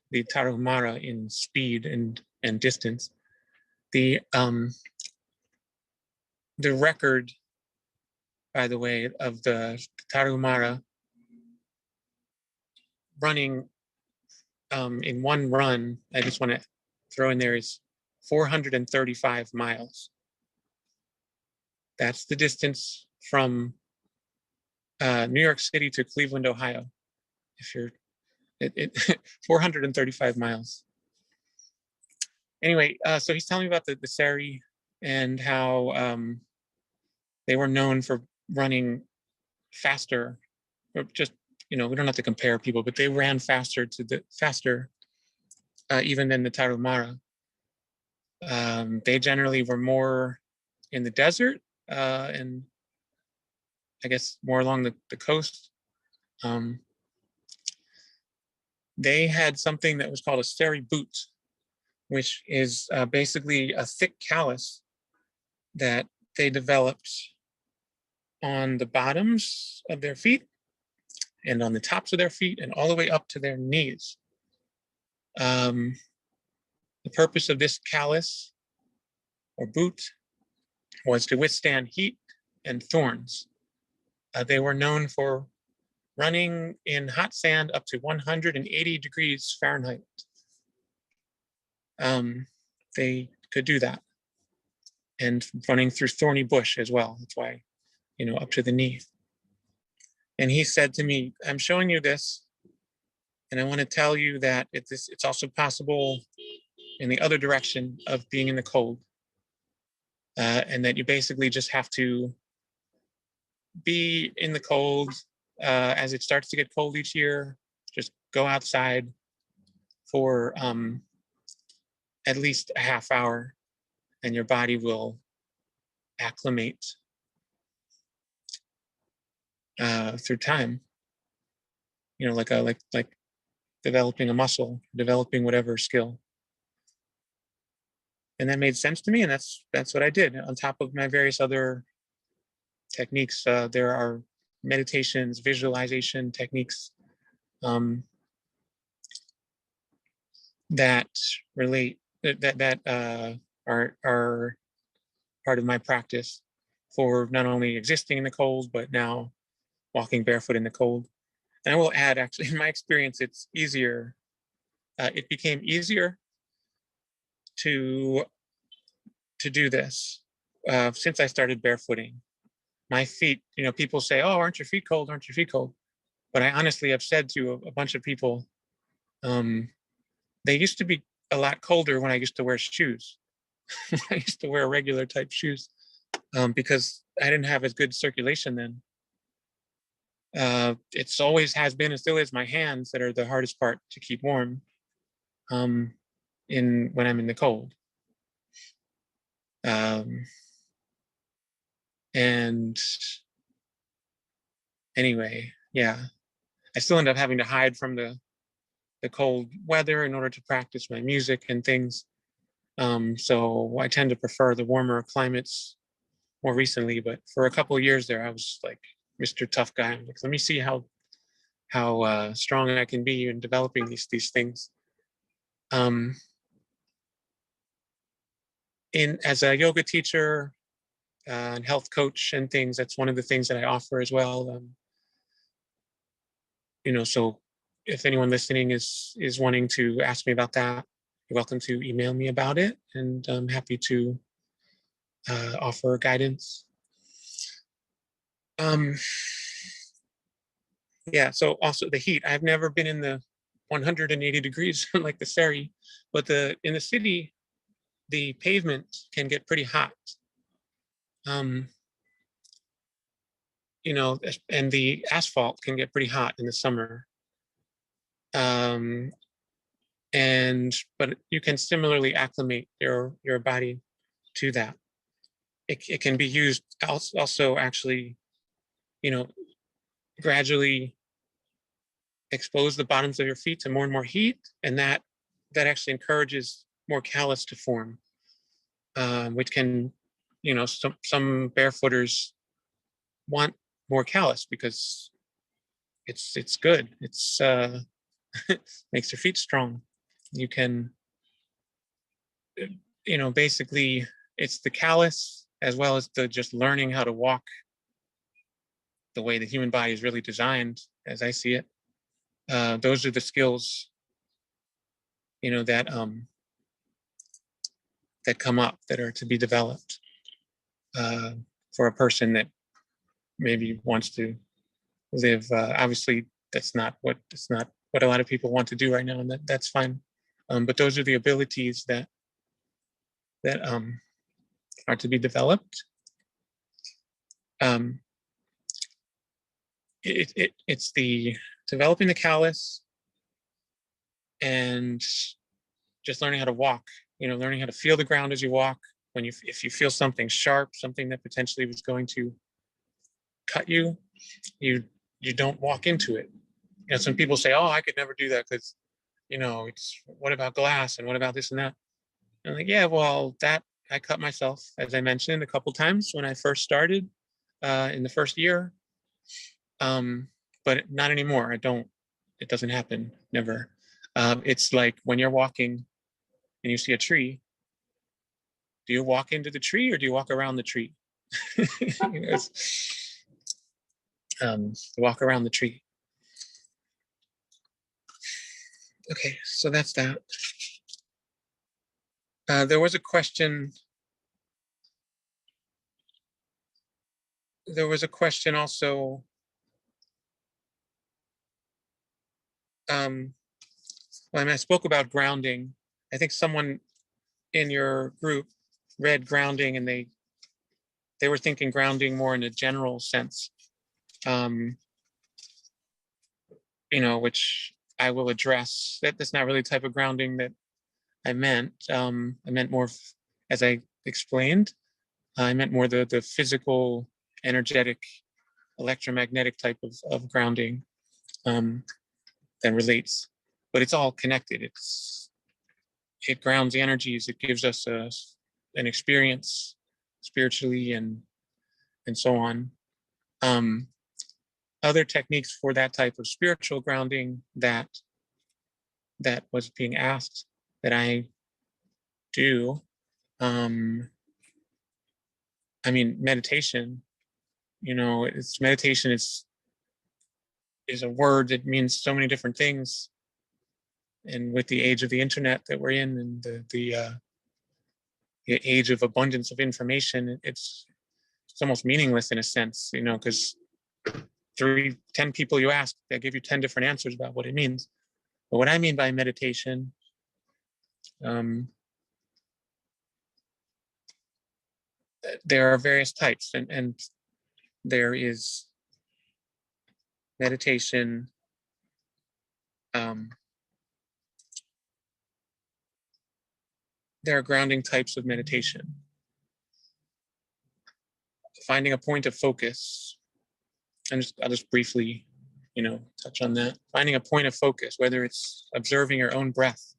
Speaker 2: the Tarahumara in speed and distance. The record, by the way, of the Tarahumara running in one run, I just want to throw in there, is 435 miles. That's the distance from New York City to Cleveland, Ohio. If you're 435 miles. Anyway, so he's telling me about the Seri and how they were known for running faster, or just, we don't have to compare people, but they ran faster even than the Tarahumara. They generally were more in the desert and I guess more along the coast. They had something that was called a Seri boot, which is basically a thick callus that they developed on the bottoms of their feet and on the tops of their feet and all the way up to their knees. The purpose of this callus or boot was to withstand heat and thorns. They were known for running in hot sand up to 180 degrees Fahrenheit. They could do that. And running through thorny bush as well. That's why, up to the knee. And he said to me, I'm showing you this, and I want to tell you that it's also possible in the other direction of being in the cold. And that you basically just have to be in the cold as it starts to get cold each year. Just go outside for at least a half hour, and your body will acclimate through time. You know, like developing a muscle, developing whatever skill. And that made sense to me, and that's what I did. On top of my various other techniques, there are meditations, visualization techniques that relate that are part of my practice for not only existing in the cold, but now walking barefoot in the cold. And I will add, actually, in my experience, it's easier. It became easier to do this since I started barefooting. My feet, you know, people say, "Oh, aren't your feet cold? Aren't your feet cold?" But I honestly have said to a bunch of people, they used to be a lot colder when I used to wear shoes. I used to wear regular type shoes because I didn't have as good circulation then. It's always has been and still is my hands that are the hardest part to keep warm when I'm in the cold. And anyway, yeah, I still end up having to hide from the cold weather in order to practice my music and things. So I tend to prefer the warmer climates more recently, but for a couple of years there, I was like Mr. Tough Guy. I'm like, let me see how strong I can be in developing these things. As a yoga teacher and health coach and things, that's one of the things that I offer as well. You know, so if anyone listening is wanting to ask me about that, you're welcome to email me about it, and I'm happy to offer guidance. Yeah, so also the heat. I've never been in the 180 degrees like the Seri, but in the city, the pavement can get pretty hot. You know, and the asphalt can get pretty hot in the summer. But you can similarly acclimate your body to that. It can be used also actually, you know, gradually expose the bottoms of your feet to more and more heat, and that actually encourages more callus to form, which can, you know, some barefooters want more callus because it's good. It's makes your feet strong. You can, you know, basically it's the callus as well as the just learning how to walk the way the human body is really designed, as I see it. Those are the skills, you know, that come up, that are to be developed for a person that maybe wants to live. Obviously, that's not what a lot of people want to do right now, and that's fine. But those are the abilities that are to be developed. It's the developing the callus and just learning how to walk. You know, learning how to feel the ground as you walk. If you feel something sharp, something that potentially was going to cut you, you don't walk into it. You know, some people say, "Oh, I could never do that because, you know, it's what about glass and what about this and that?" And I'm like, yeah, well, that I cut myself, as I mentioned, a couple times when I first started in the first year, but not anymore. It doesn't happen, never. It's like when you're walking and you see a tree, do you walk into the tree or do you walk around the tree? You know, walk around the tree. Okay, so that's that. There was a question. There was a question also. When I spoke about grounding, I think someone in your group read grounding, and they were thinking grounding more in a general sense. You know, which I will address that. That's not really the type of grounding that I meant. I meant more, as I explained, I meant more the physical, energetic, electromagnetic type of grounding that relates, but it's all connected. It grounds the energies. It gives us an experience spiritually and so on. Other techniques for that type of spiritual grounding that was being asked that I do. I mean, meditation. Meditation is a word that means so many different things. And with the age of the internet that we're in, and the age of abundance of information, it's almost meaningless in a sense, because 10 people you ask, they give you 10 different answers about what it means. But what I mean by meditation, there are various types, and there is meditation. There are grounding types of meditation. Finding a point of focus. I'll just briefly, touch on that. Finding a point of focus, whether it's observing your own breath,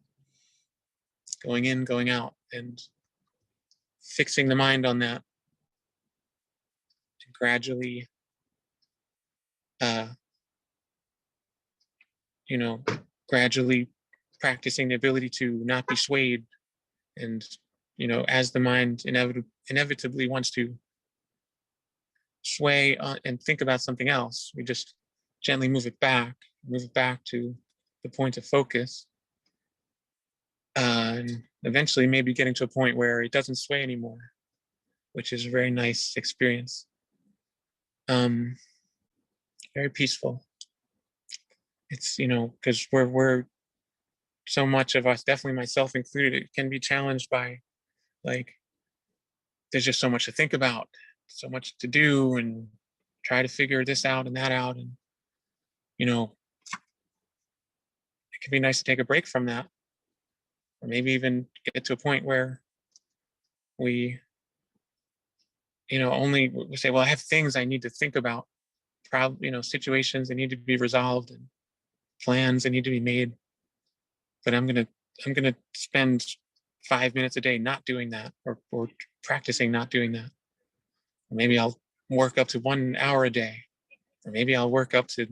Speaker 2: going in, going out, and fixing the mind on that, and gradually, gradually practicing the ability to not be swayed, and as the mind inevitably wants to sway and think about something else, we just gently move it back to the point of focus, and eventually maybe getting to a point where it doesn't sway anymore, which is a very nice experience. Very peaceful. It's, because we're so much of us, definitely myself included, it can be challenged by, like, there's just so much to think about, so much to do, and try to figure this out and that out. And, it can be nice to take a break from that, or maybe even get to a point where we, only we say, well, I have things I need to think about, situations that need to be resolved, and plans that need to be made. But I'm gonna spend 5 minutes a day not doing that, or practicing not doing that. Or maybe I'll work up to 1 hour a day, or maybe I'll work up to,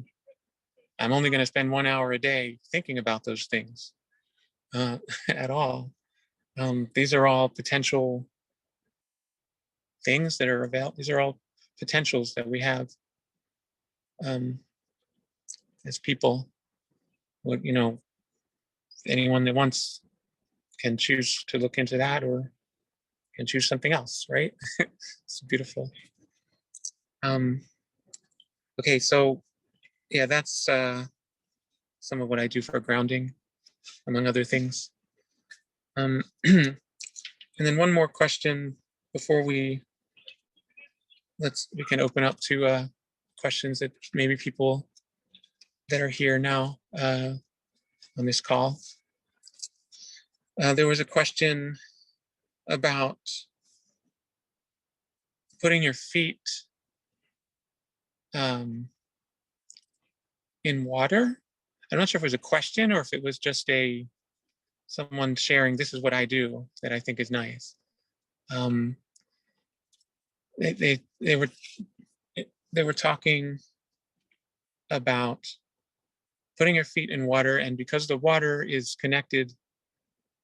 Speaker 2: I'm only going to spend 1 hour a day thinking about those things at all. These are all potential things that are available. These are all potentials that we have as people. Anyone that wants can choose to look into that, or can choose something else, right? It's beautiful. Okay, so yeah, that's some of what I do for grounding, among other things. And then one more question before we can open up to questions that maybe people that are here now on this call. There was a question about putting your feet in water. I'm not sure if it was a question or if it was just someone sharing, this is what I do, that I think is nice. They were talking about putting your feet in water, and because the water is connected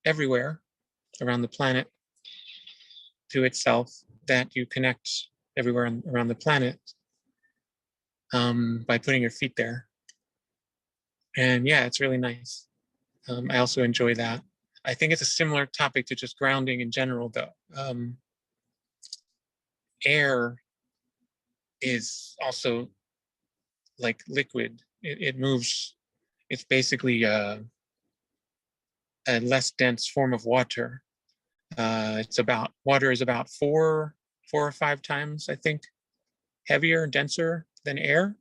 Speaker 2: everywhere around the planet to itself, that you connect everywhere around the planet by putting your feet there. And yeah, it's really nice. I also enjoy that. I think it's a similar topic to just grounding in general, though. Air is also like liquid. It moves. It's basically a less dense form of water. Water is about four or five times, I think, heavier, denser than air.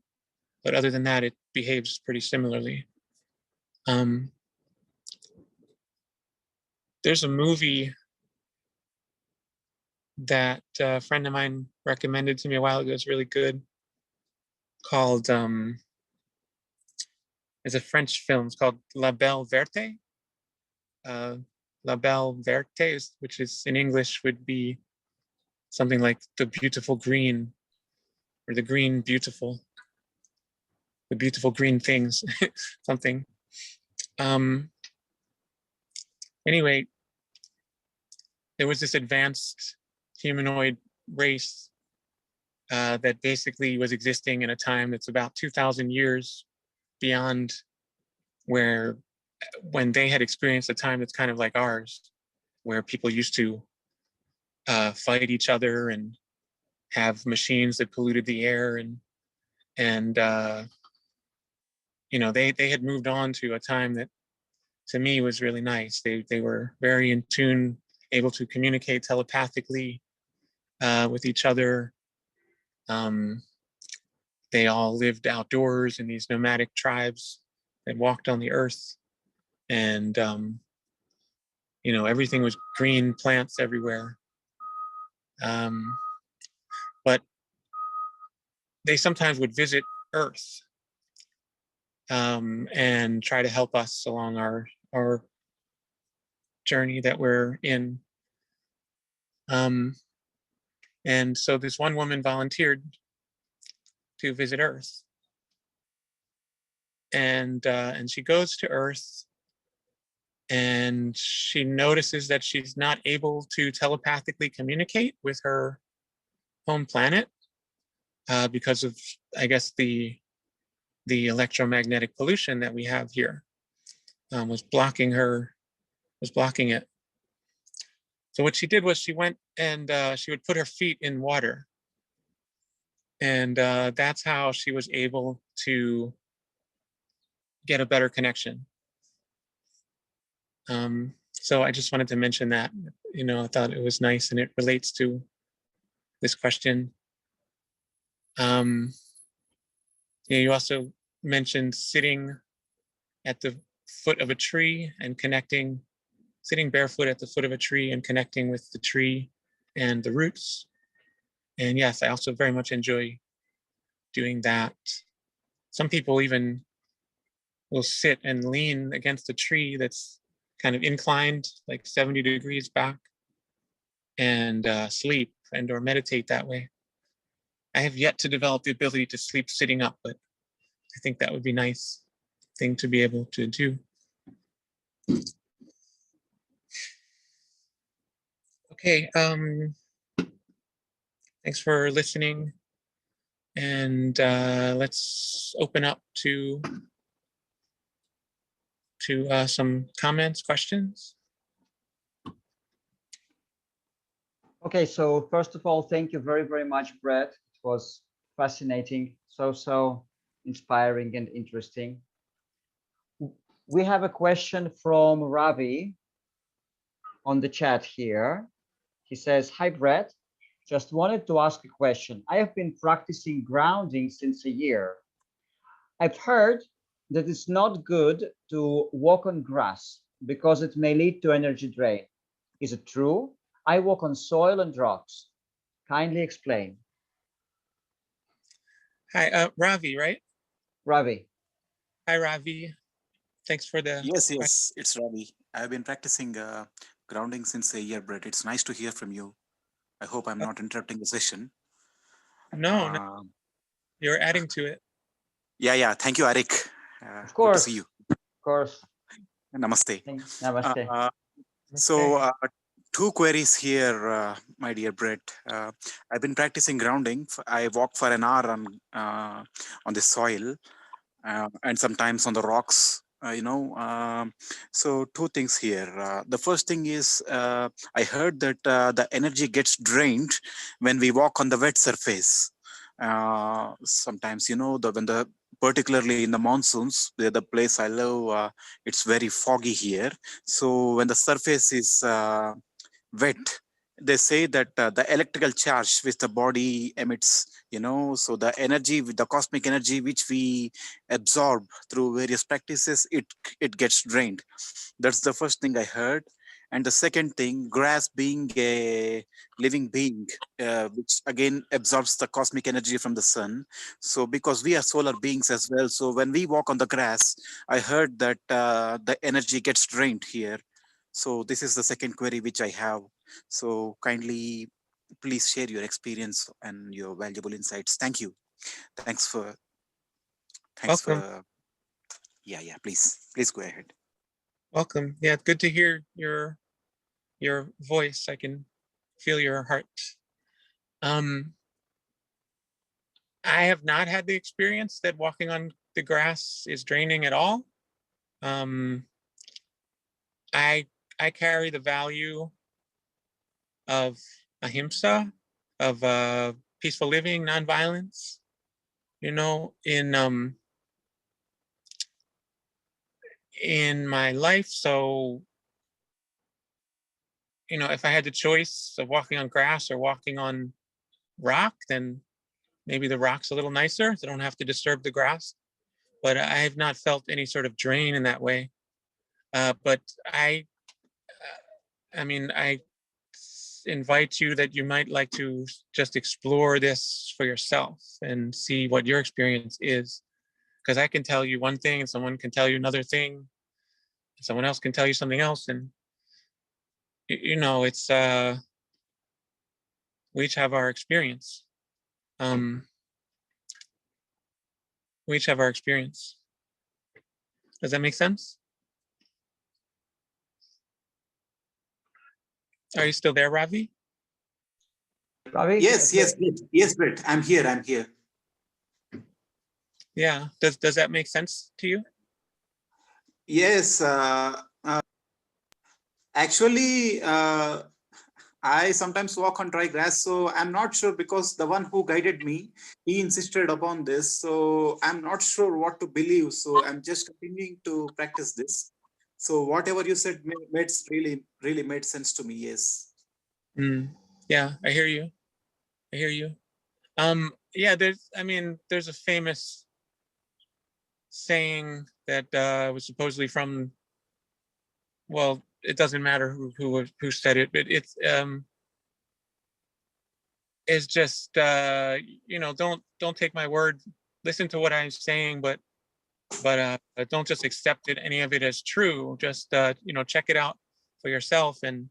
Speaker 2: But other than that, it behaves pretty similarly. There's a movie that a friend of mine recommended to me a while ago. It's really good, called it's a French film. It's called La Belle Verte. La Belle Verte, which is in English would be something like the beautiful green, or the green beautiful, the beautiful green things, something. Anyway, there was this advanced humanoid race that basically was existing in a time that's about 2,000 years beyond when they had experienced a time that's kind of like ours, where people used to fight each other and have machines that polluted the air, and they had moved on to a time that to me was really nice. They were very in tune, able to communicate telepathically with each other. They all lived outdoors in these nomadic tribes that walked on the earth, and everything was green, plants everywhere. But they sometimes would visit Earth and try to help us along our journey that we're in. And so this one woman volunteered to visit Earth, and she goes to Earth, and she notices that she's not able to telepathically communicate with her home planet because of, I guess, the electromagnetic pollution that we have here was blocking it. So what she did was she went and she would put her feet in water, and that's how she was able to get a better connection. So I just wanted to mention that. I thought it was nice, and it relates to this question. You also mentioned sitting at the foot of a tree and sitting barefoot at the foot of a tree and connecting with the tree and the roots. And yes, I also very much enjoy doing that. Some people even will sit and lean against a tree that's kind of inclined, like 70 degrees back, and sleep and or meditate that way. I have yet to develop the ability to sleep sitting up, but I think that would be a nice thing to be able to do. Okay, thanks for listening, and let's open up to some comments, questions.
Speaker 1: Okay, so first of all, thank you very, very much, Bret. It was fascinating, so inspiring and interesting. We have a question from Ravi on the chat here. He says, "Hi, Bret. Just wanted to ask a question. I have been practicing grounding since a year. I've heard that it's not good to walk on grass because it may lead to energy drain. Is it true? I walk on soil and rocks. Kindly explain."
Speaker 2: Hi, Ravi, right?
Speaker 1: Ravi.
Speaker 2: Hi, Ravi. Thanks for the
Speaker 3: Yes, it's Ravi. I've been practicing grounding since a year, Bret. It's nice to hear from you. I hope I'm not interrupting the session.
Speaker 2: No, you're adding to it.
Speaker 3: Yeah. Thank you, Arik.
Speaker 1: Of course.
Speaker 3: Good to see you.
Speaker 1: Of course.
Speaker 3: Namaste.
Speaker 1: Namaste.
Speaker 3: So, two queries here, my dear Bret. I've been practicing grounding. I walk for an hour on the soil and sometimes on the rocks. So two things here. The first thing is I heard that the energy gets drained when we walk on the wet surface. Sometimes, particularly in the monsoons, the place I live, it's very foggy here. So when the surface is wet, they say that the electrical charge which the body emits, so the energy, the cosmic energy which we absorb through various practices, it gets drained. That's the first thing I heard. And the second thing, grass being a living being, which again absorbs the cosmic energy from the sun. So because we are solar beings as well, so when we walk on the grass, I heard that the energy gets drained here. So this is the second query which I have. So kindly please share your experience and your valuable insights. Thank you. Thanks for, thanks
Speaker 2: Welcome.
Speaker 3: for, yeah, please go ahead.
Speaker 2: Welcome. Yeah, it's good to hear your voice. I can feel your heart. I have not had the experience that walking on the grass is draining at all. I carry the value of ahimsa, of peaceful living, nonviolence, in my life. So, if I had the choice of walking on grass or walking on rock, then maybe the rock's a little nicer. They don't have to disturb the grass. But I have not felt any sort of drain in that way. But I invite you that you might like to just explore this for yourself and see what your experience is. Because I can tell you one thing and someone can tell you another thing. And someone else can tell you something else. And, it's, we each have our experience. We each have our experience. Does that make sense? Are you still there, Ravi?
Speaker 1: Ravi?
Speaker 3: Yes, Bret. I'm here.
Speaker 2: Yeah. Does that make sense to you?
Speaker 3: Yes. Actually, I sometimes walk on dry grass, so I'm not sure, because the one who guided me, he insisted upon this. So I'm not sure what to believe. So I'm just continuing to practice this. So whatever you said made really made sense to me. Yes.
Speaker 2: Yeah, I hear you. Yeah, there's a famous saying that was supposedly from, well, it doesn't matter who said it, but it's just don't take my word. Listen to what I'm saying, but don't just accept any of it as true. Just check it out for yourself and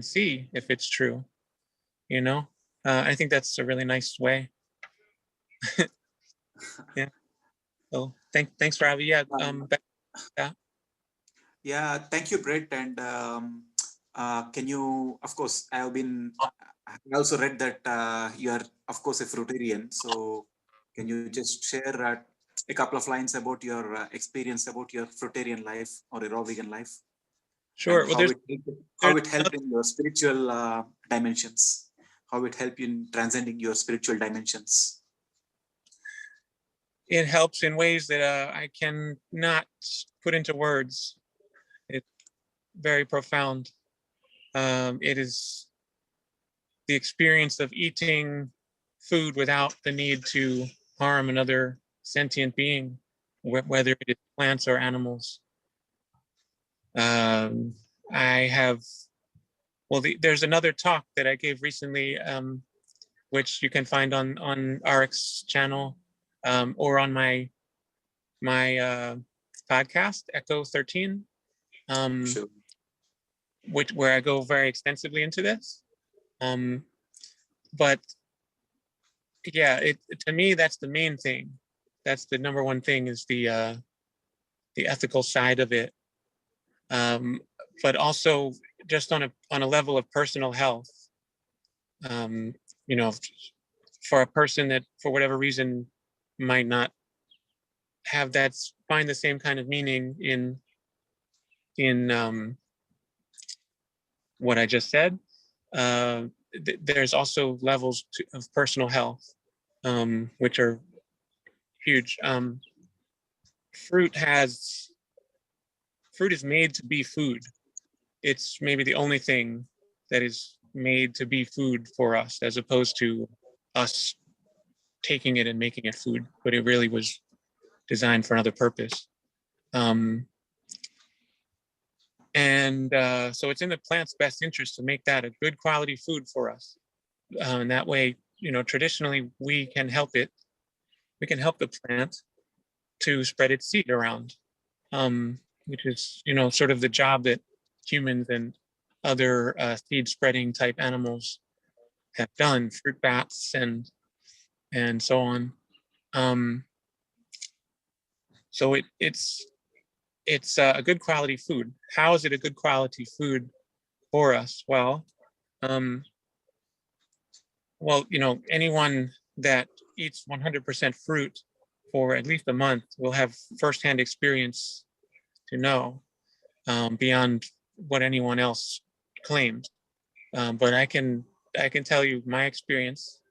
Speaker 2: see if it's true. I think that's a really nice way. Yeah. So thanks, Ravi. Yeah.
Speaker 3: Yeah. Thank you, Bret. And can you? Of course, I also read that you are, of course, a Fruitarian. So can you just share a couple of lines about your experience about your Fruitarian life or a raw vegan life, and
Speaker 2: Sure. Well,
Speaker 3: how it helped in your spiritual dimensions, how it helped you in transcending your spiritual dimensions?
Speaker 2: it helps in ways that I cannot put into words. It's very profound. It is the experience of eating food without the need to harm another sentient being, whether it is plants or animals. I have, there's another talk that I gave recently, which you can find on Arik's channel, or on my podcast, Echo 13,
Speaker 3: Sure.
Speaker 2: where I go very extensively into this. But yeah, to me, that's the main thing. That's the number one thing, is the ethical side of it. But also just on a level of personal health. For a person that for whatever reason might not have find the same kind of meaning in what I just said. There's also levels of personal health, which are huge. Fruit is made to be food. It's maybe the only thing that is made to be food for us, as opposed to us taking it and making it food, but it really was designed for another purpose. So it's in the plant's best interest to make that a good quality food for us. And that way, traditionally we can help it. We can help the plant to spread its seed around, which is, sort of the job that humans and other seed spreading type animals have done, fruit bats and so on. So it's a good quality food. How is it a good quality food for us? Well, anyone that eats 100% fruit for at least a month will have firsthand experience to know, beyond what anyone else claims. But I can tell you my experience.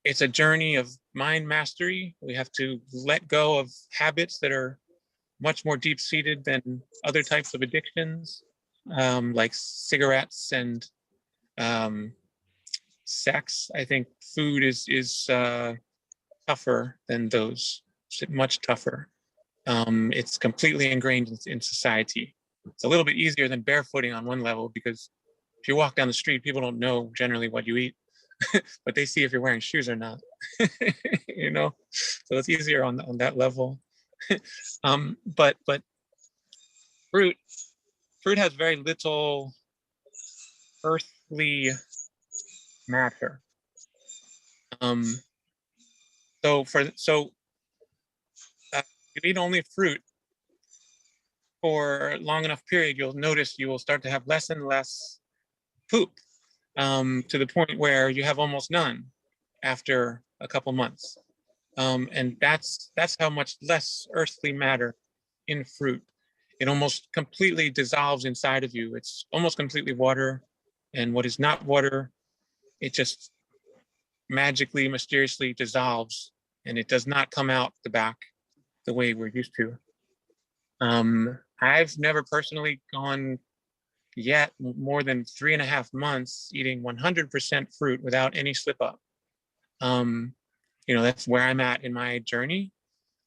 Speaker 2: It's a journey of mind mastery. We have to let go of habits that are much more deep-seated than other types of addictions, like cigarettes and sex. I think food is tougher than those, much tougher. It's completely ingrained in society. It's a little bit easier than barefooting on one level, because if you walk down the street, people don't know generally what you eat, but they see if you're wearing shoes or not. So it's easier on that level. But fruit has very little earthly matter. So you eat only fruit for a long enough period, you'll notice you will start to have less and less poop, to the point where you have almost none after a couple months. And that's how much less earthly matter in fruit. It almost completely dissolves inside of you. It's almost completely water, and what is not water, it just magically, mysteriously dissolves, and it does not come out the back the way we're used to. I've never personally gone yet more than 3.5 months eating 100% fruit without any slip up. That's where I'm at in my journey,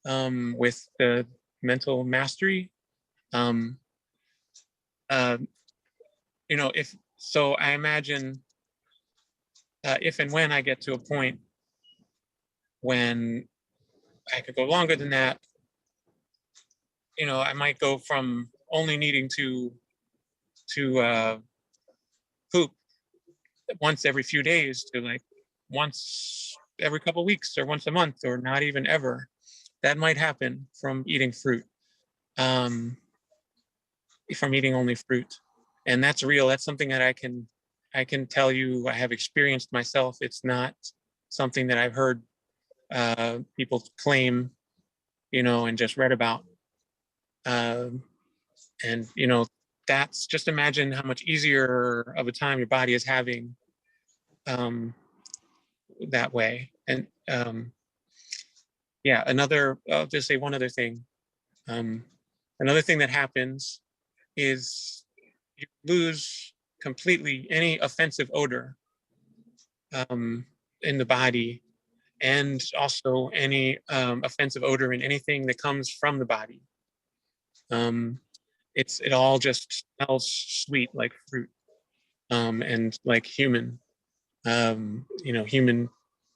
Speaker 2: with the mental mastery. I imagine, if and when I get to a point when I could go longer than that, I might go from only needing to poop once every few days to like once every couple of weeks, or once a month, or not even ever. That might happen from eating fruit, from eating only fruit. And that's real. That's something that I can tell you I have experienced myself. It's not something that I've heard people claim, and just read about. And that's, just imagine how much easier of a time your body is having that way. And I'll just say one other thing. Another thing that happens is you lose completely any offensive odor in the body, and also any offensive odor in anything that comes from the body. It all just smells sweet, like fruit, and like human, human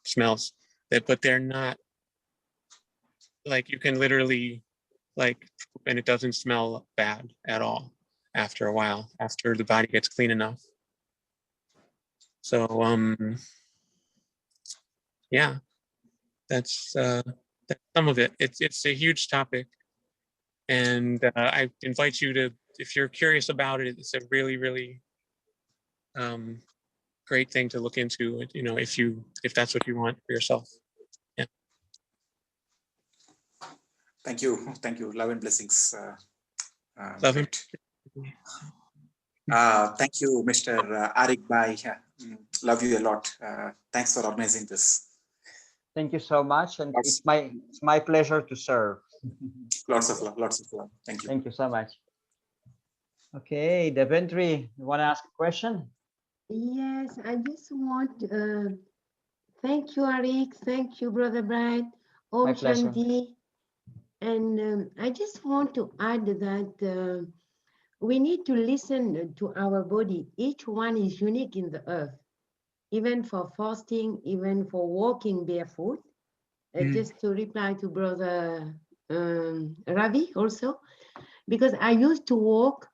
Speaker 2: smells. But they're not like, you can literally like poop and it doesn't smell bad at all after a while, after the body gets clean enough. So yeah, that's some of it. It's a huge topic, and I invite you to, if you're curious about it, it's a really, really great thing to look into, if that's what you want for yourself. Yeah.
Speaker 3: Thank you. Love and blessings.
Speaker 2: Love him.
Speaker 3: Thank you, Mr. Arik Bhai. Love you a lot. Thanks for organizing this.
Speaker 1: Thank you so much, and it's my pleasure to serve.
Speaker 3: Lots of love. Thank you.
Speaker 1: Thank you so much. Okay, Devendri, you want to ask a question?
Speaker 4: Yes, I just want, thank you, Arik. Thank you, Brother Bright.
Speaker 1: My
Speaker 4: Om
Speaker 1: pleasure.
Speaker 4: Shanti. And I just want to add that we need to listen to our body. Each one is unique in the earth, even for fasting, even for walking barefoot. Just to reply to Brother Ravi also, because I used to walk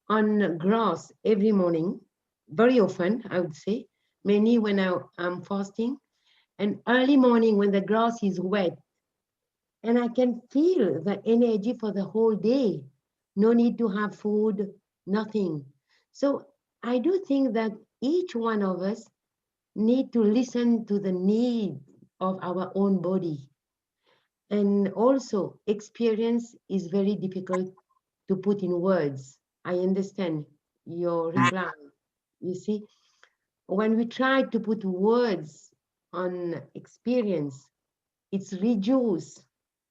Speaker 4: on grass every morning, very often, I would say, mainly when I'm fasting, and early morning when the grass is wet, and I can feel the energy for the whole day. No need to have food, nothing. So I do think that each one of us need to listen to the need of our own body. And also, experience is very difficult to put in words. I understand your reply. You see, when we try to put words on experience, it's reduce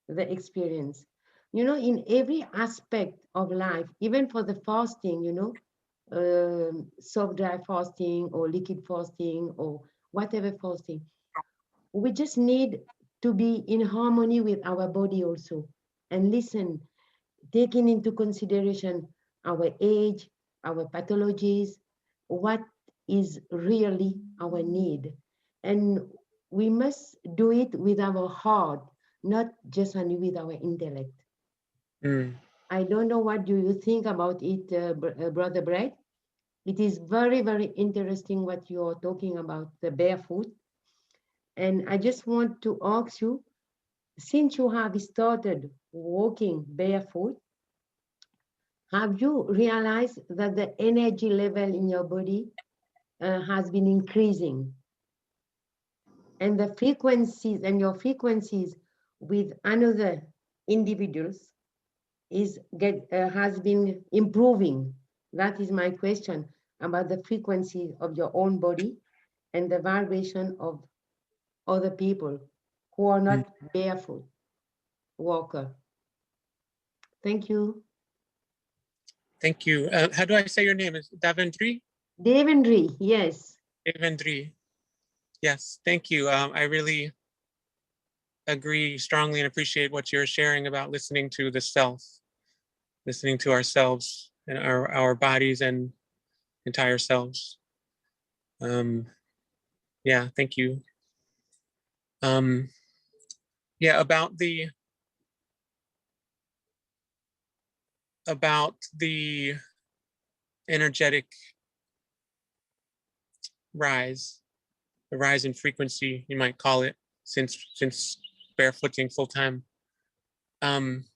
Speaker 4: the experience. You know, in every aspect of life, even for the fasting, you know, soft dry fasting or liquid fasting or whatever fasting, we just need to be in harmony with our body also and listen, taking into consideration our age, our pathologies, what is really our need. And we must do it with our heart, not just only with our intellect.
Speaker 2: Mm.
Speaker 4: I don't know what do you think about it, Brother Brett. It is very, very interesting what you're talking about, the barefoot. And I just want to ask you, since you have started walking barefoot, have you realized that the energy level in your body has been increasing, and the frequencies and your frequencies with another individuals has been improving? That is my question about the frequency of your own body and the vibration of other people who are
Speaker 2: Mm.
Speaker 4: not barefoot walker. Thank you.
Speaker 2: Thank you. How do I say your name? Is Davendri?
Speaker 4: Devendri, yes.
Speaker 2: Davendri. Yes, thank you. I really agree strongly and appreciate what you're sharing about listening to the self, listening to ourselves and our bodies and entire selves. Yeah, thank you. Yeah, about the energetic rise, the rise in frequency, you might call it, since barefooting full time. Um,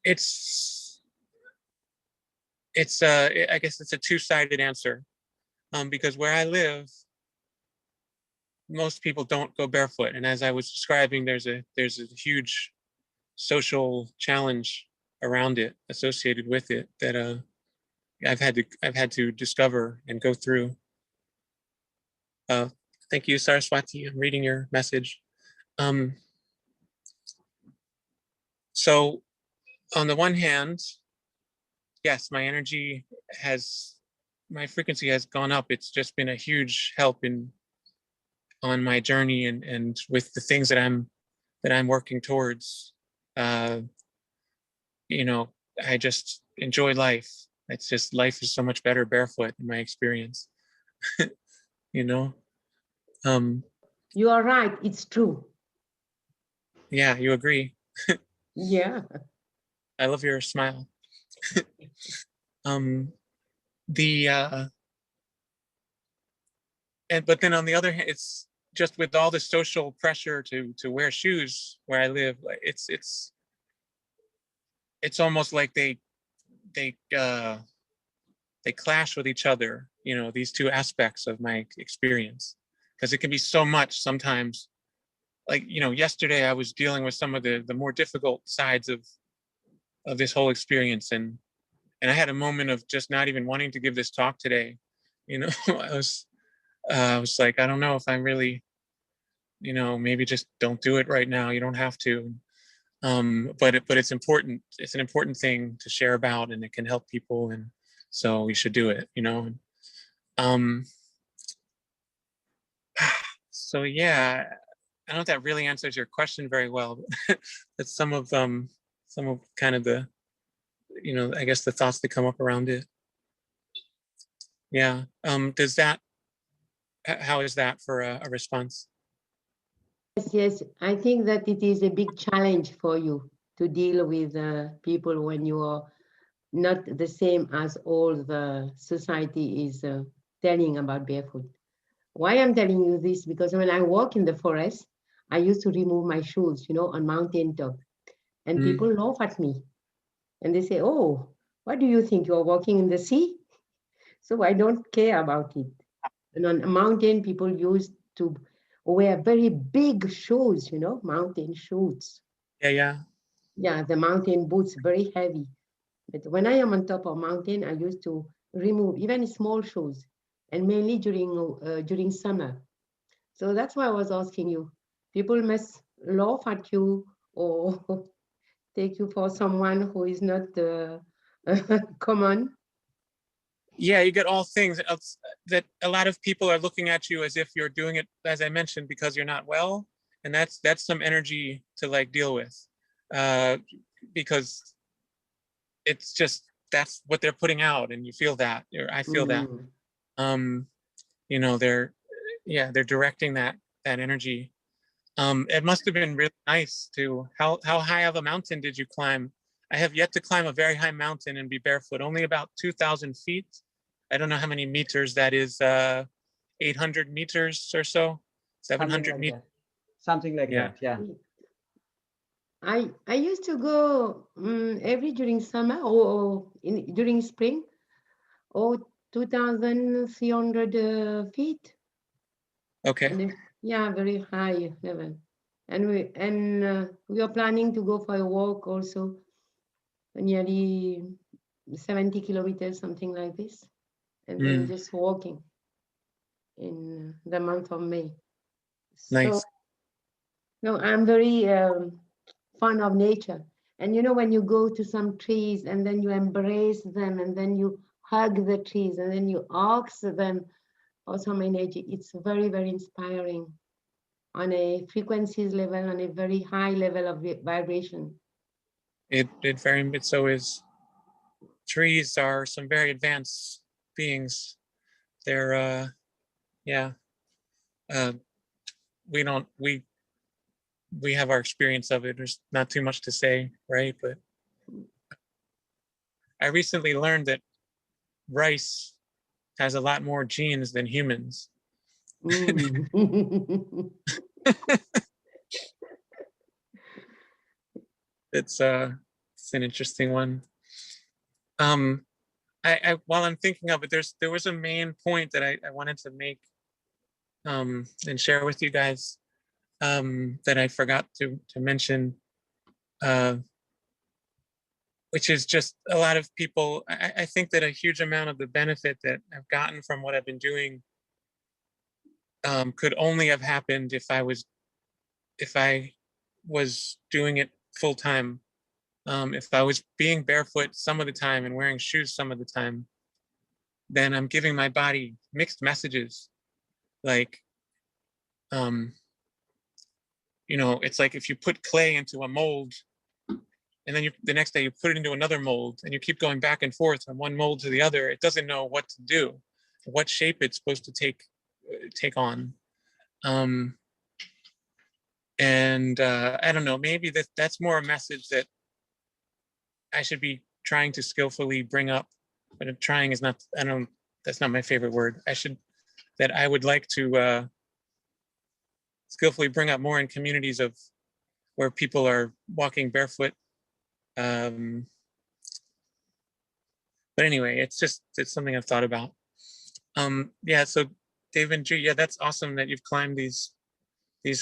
Speaker 2: it's I guess it's a two-sided answer, because where I live, most people don't go barefoot, and as I was describing, there's a huge social challenge around it, associated with it, that I've had to discover and go through. Thank you, Saraswati. I'm reading your message. So on the one hand, yes, my frequency has gone up. It's just been a huge help on my journey and with the things that I'm working towards. You know, I just enjoy life. It's just, life is so much better barefoot in my experience. You know,
Speaker 4: You are right, it's true.
Speaker 2: yeah, you agree.
Speaker 4: Yeah.
Speaker 2: I love your smile. The and but then on the other hand, it's just with all the social pressure to wear shoes where I live, it's almost like they clash with each other, you know, these two aspects of my experience, because it can be so much sometimes. Like, you know, yesterday I was dealing with some of the more difficult sides of this whole experience, and I had a moment of just not even wanting to give this talk today. You know, I was like, I don't know if I'm really, you know, maybe just don't do it right now. You don't have to. But it's important. It's an important thing to share about, and it can help people, and so we should do it, you know. So yeah, I don't know if that really answers your question very well, but that's some of kind of the, you know, I guess the thoughts that come up around it. Yeah. Does that, how is that for a response?
Speaker 4: Yes, I think that it is a big challenge for you to deal with people when you are not the same as all the society is telling about barefoot. Why I'm telling you this? Because when I walk in the forest, I used to remove my shoes, you know, on mountain top, and people laugh at me, and they say, "Oh, what do you think? You're walking in the sea?" So I don't care about it. And on a mountain, people used to wear very big shoes, you know, mountain shoes.
Speaker 2: Yeah.
Speaker 4: Yeah, the mountain boots, very heavy. But when I am on top of mountain, I used to remove even small shoes, and mainly during summer. So that's why I was asking you. People must laugh at you or take you for someone who is not common.
Speaker 2: Yeah, you get all things that a lot of people are looking at you as if you're doing it, as I mentioned, because you're not well, and that's some energy to like deal with, because it's just, that's what they're putting out, and you feel that, or I feel that. You know, they're directing that energy. It must have been really nice to, how high of a mountain did you climb? I have yet to climb a very high mountain and be barefoot, only about 2,000 feet. I don't know how many meters that is, 800 meters or so, 700 meters.
Speaker 1: Something like
Speaker 2: Yeah.
Speaker 1: that, yeah.
Speaker 4: I used to go every during summer or during spring, or 2,300 feet.
Speaker 2: Okay.
Speaker 4: And yeah, very high level. And we are planning to go for a walk also, nearly 70 kilometers, something like this, and then just walking in the month of May.
Speaker 2: Nice.
Speaker 4: So, no, I'm very fond of nature. And you know, when you go to some trees and then you embrace them and then you hug the trees and then you ask them for some energy, it's very, very inspiring on a frequencies level, on a very high level of vibration.
Speaker 2: It so is. Trees are some very advanced beings. They're yeah. We have our experience of it. There's not too much to say, right? But I recently learned that rice has a lot more genes than humans. It's an interesting one. I while I'm thinking of it, there was a main point that I wanted to make and share with you guys, that I forgot to mention, which is just a lot of people. I think that a huge amount of the benefit that I've gotten from what I've been doing could only have happened if I was doing it full time. If I was being barefoot some of the time and wearing shoes some of the time, then I'm giving my body mixed messages. Like, you know, it's like if you put clay into a mold and then the next day you put it into another mold and you keep going back and forth from one mold to the other, it doesn't know what to do, what shape it's supposed to take on. And I don't know, maybe that's more a message that I should be trying to skillfully bring up, but trying is not, that's not my favorite word. That I would like to skillfully bring up more in communities of where people are walking barefoot. But anyway, it's something I've thought about. Yeah, so Dave and G, yeah, that's awesome that you've climbed these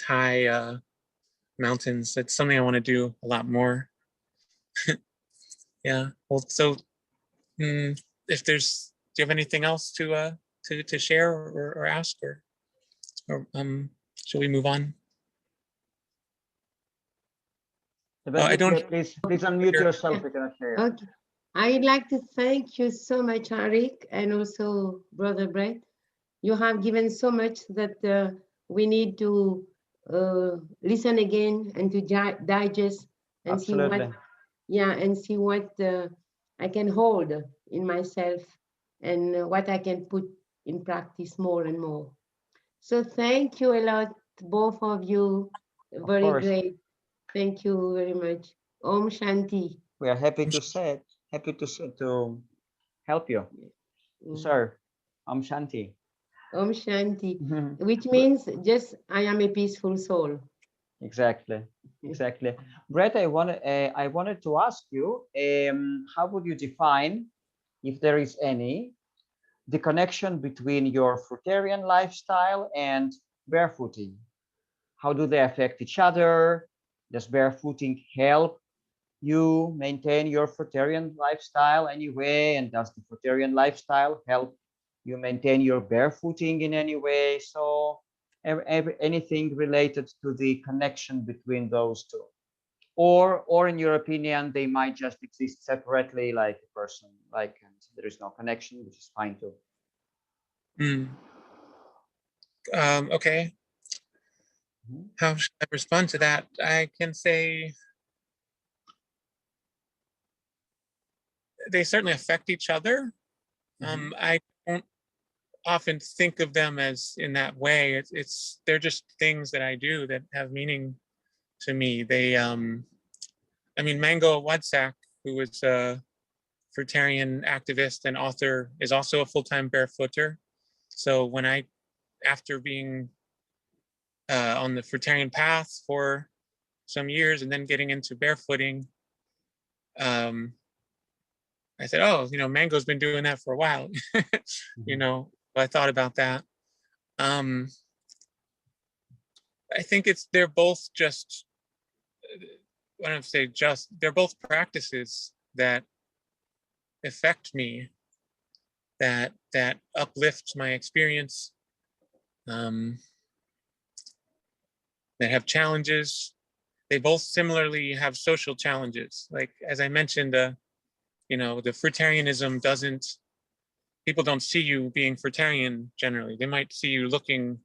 Speaker 2: high mountains. That's something I want to do a lot more. Yeah, well, so if do you have anything else to share or ask, or shall we move on? I don't.
Speaker 1: Please unmute yourself. You cannot share.
Speaker 4: Okay. I'd like to thank you so much, Arik, and also Brother Bret. You have given so much that we need to listen again and to digest and
Speaker 1: Absolutely.
Speaker 4: see what, yeah, and see what I can hold in myself and what I can put in practice more and more. So thank you a lot, both of you. Very great. Thank you very much. Om Shanti.
Speaker 1: We are happy to help you, sir. Om Shanti.
Speaker 4: Om Shanti, which means just I am a peaceful soul.
Speaker 1: Exactly. Bret, I wanted to ask you, how would you define, if there is any, the connection between your Fruitarian lifestyle and barefooting? How do they affect each other? Does barefooting help you maintain your Fruitarian lifestyle anyway? And does the Fruitarian lifestyle help you maintain your barefooting in any way? So anything related to the connection between those two, or in your opinion, they might just exist separately, like a person, like, and there is no connection, which is fine too.
Speaker 2: Okay. How should I respond to that? I can say they certainly affect each other. I don't often think of them as in that way. They're just things that I do that have meaning to me. They, I mean, Mango Wadsak, who is a Fruitarian activist and author, is also a full-time barefooter. So when after being on the Fruitarian path for some years and then getting into barefooting, I said, oh, you know, Mango's been doing that for a while. You know, I thought about that. I think they're both just, I don't say just, they're both practices that affect me, that uplift my experience, that have challenges. They both similarly have social challenges. Like, as I mentioned, you know, the Fruitarianism people don't see you being Fruitarian generally. They might see you looking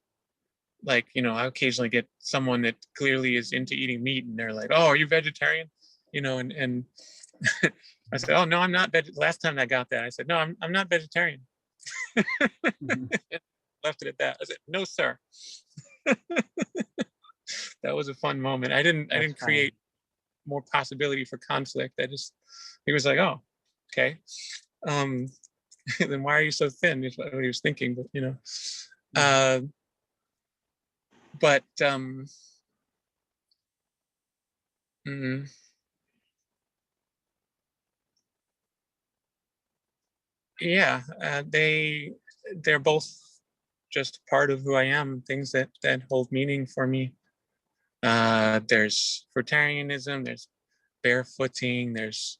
Speaker 2: like, you know, I occasionally get someone that clearly is into eating meat and they're like, oh, are you vegetarian? You know, and I said, oh, no, I'm not. Last time I got that, I said, no, I'm not vegetarian. Left it at that. I said, no, sir. That was a fun moment. I didn't create more possibility for conflict. He was like, oh, okay. Then why are you so thin? Is what he was thinking, but you know. Yeah, they're both just part of who I am, things that hold meaning for me. There's Fruitarianism, there's barefooting, there's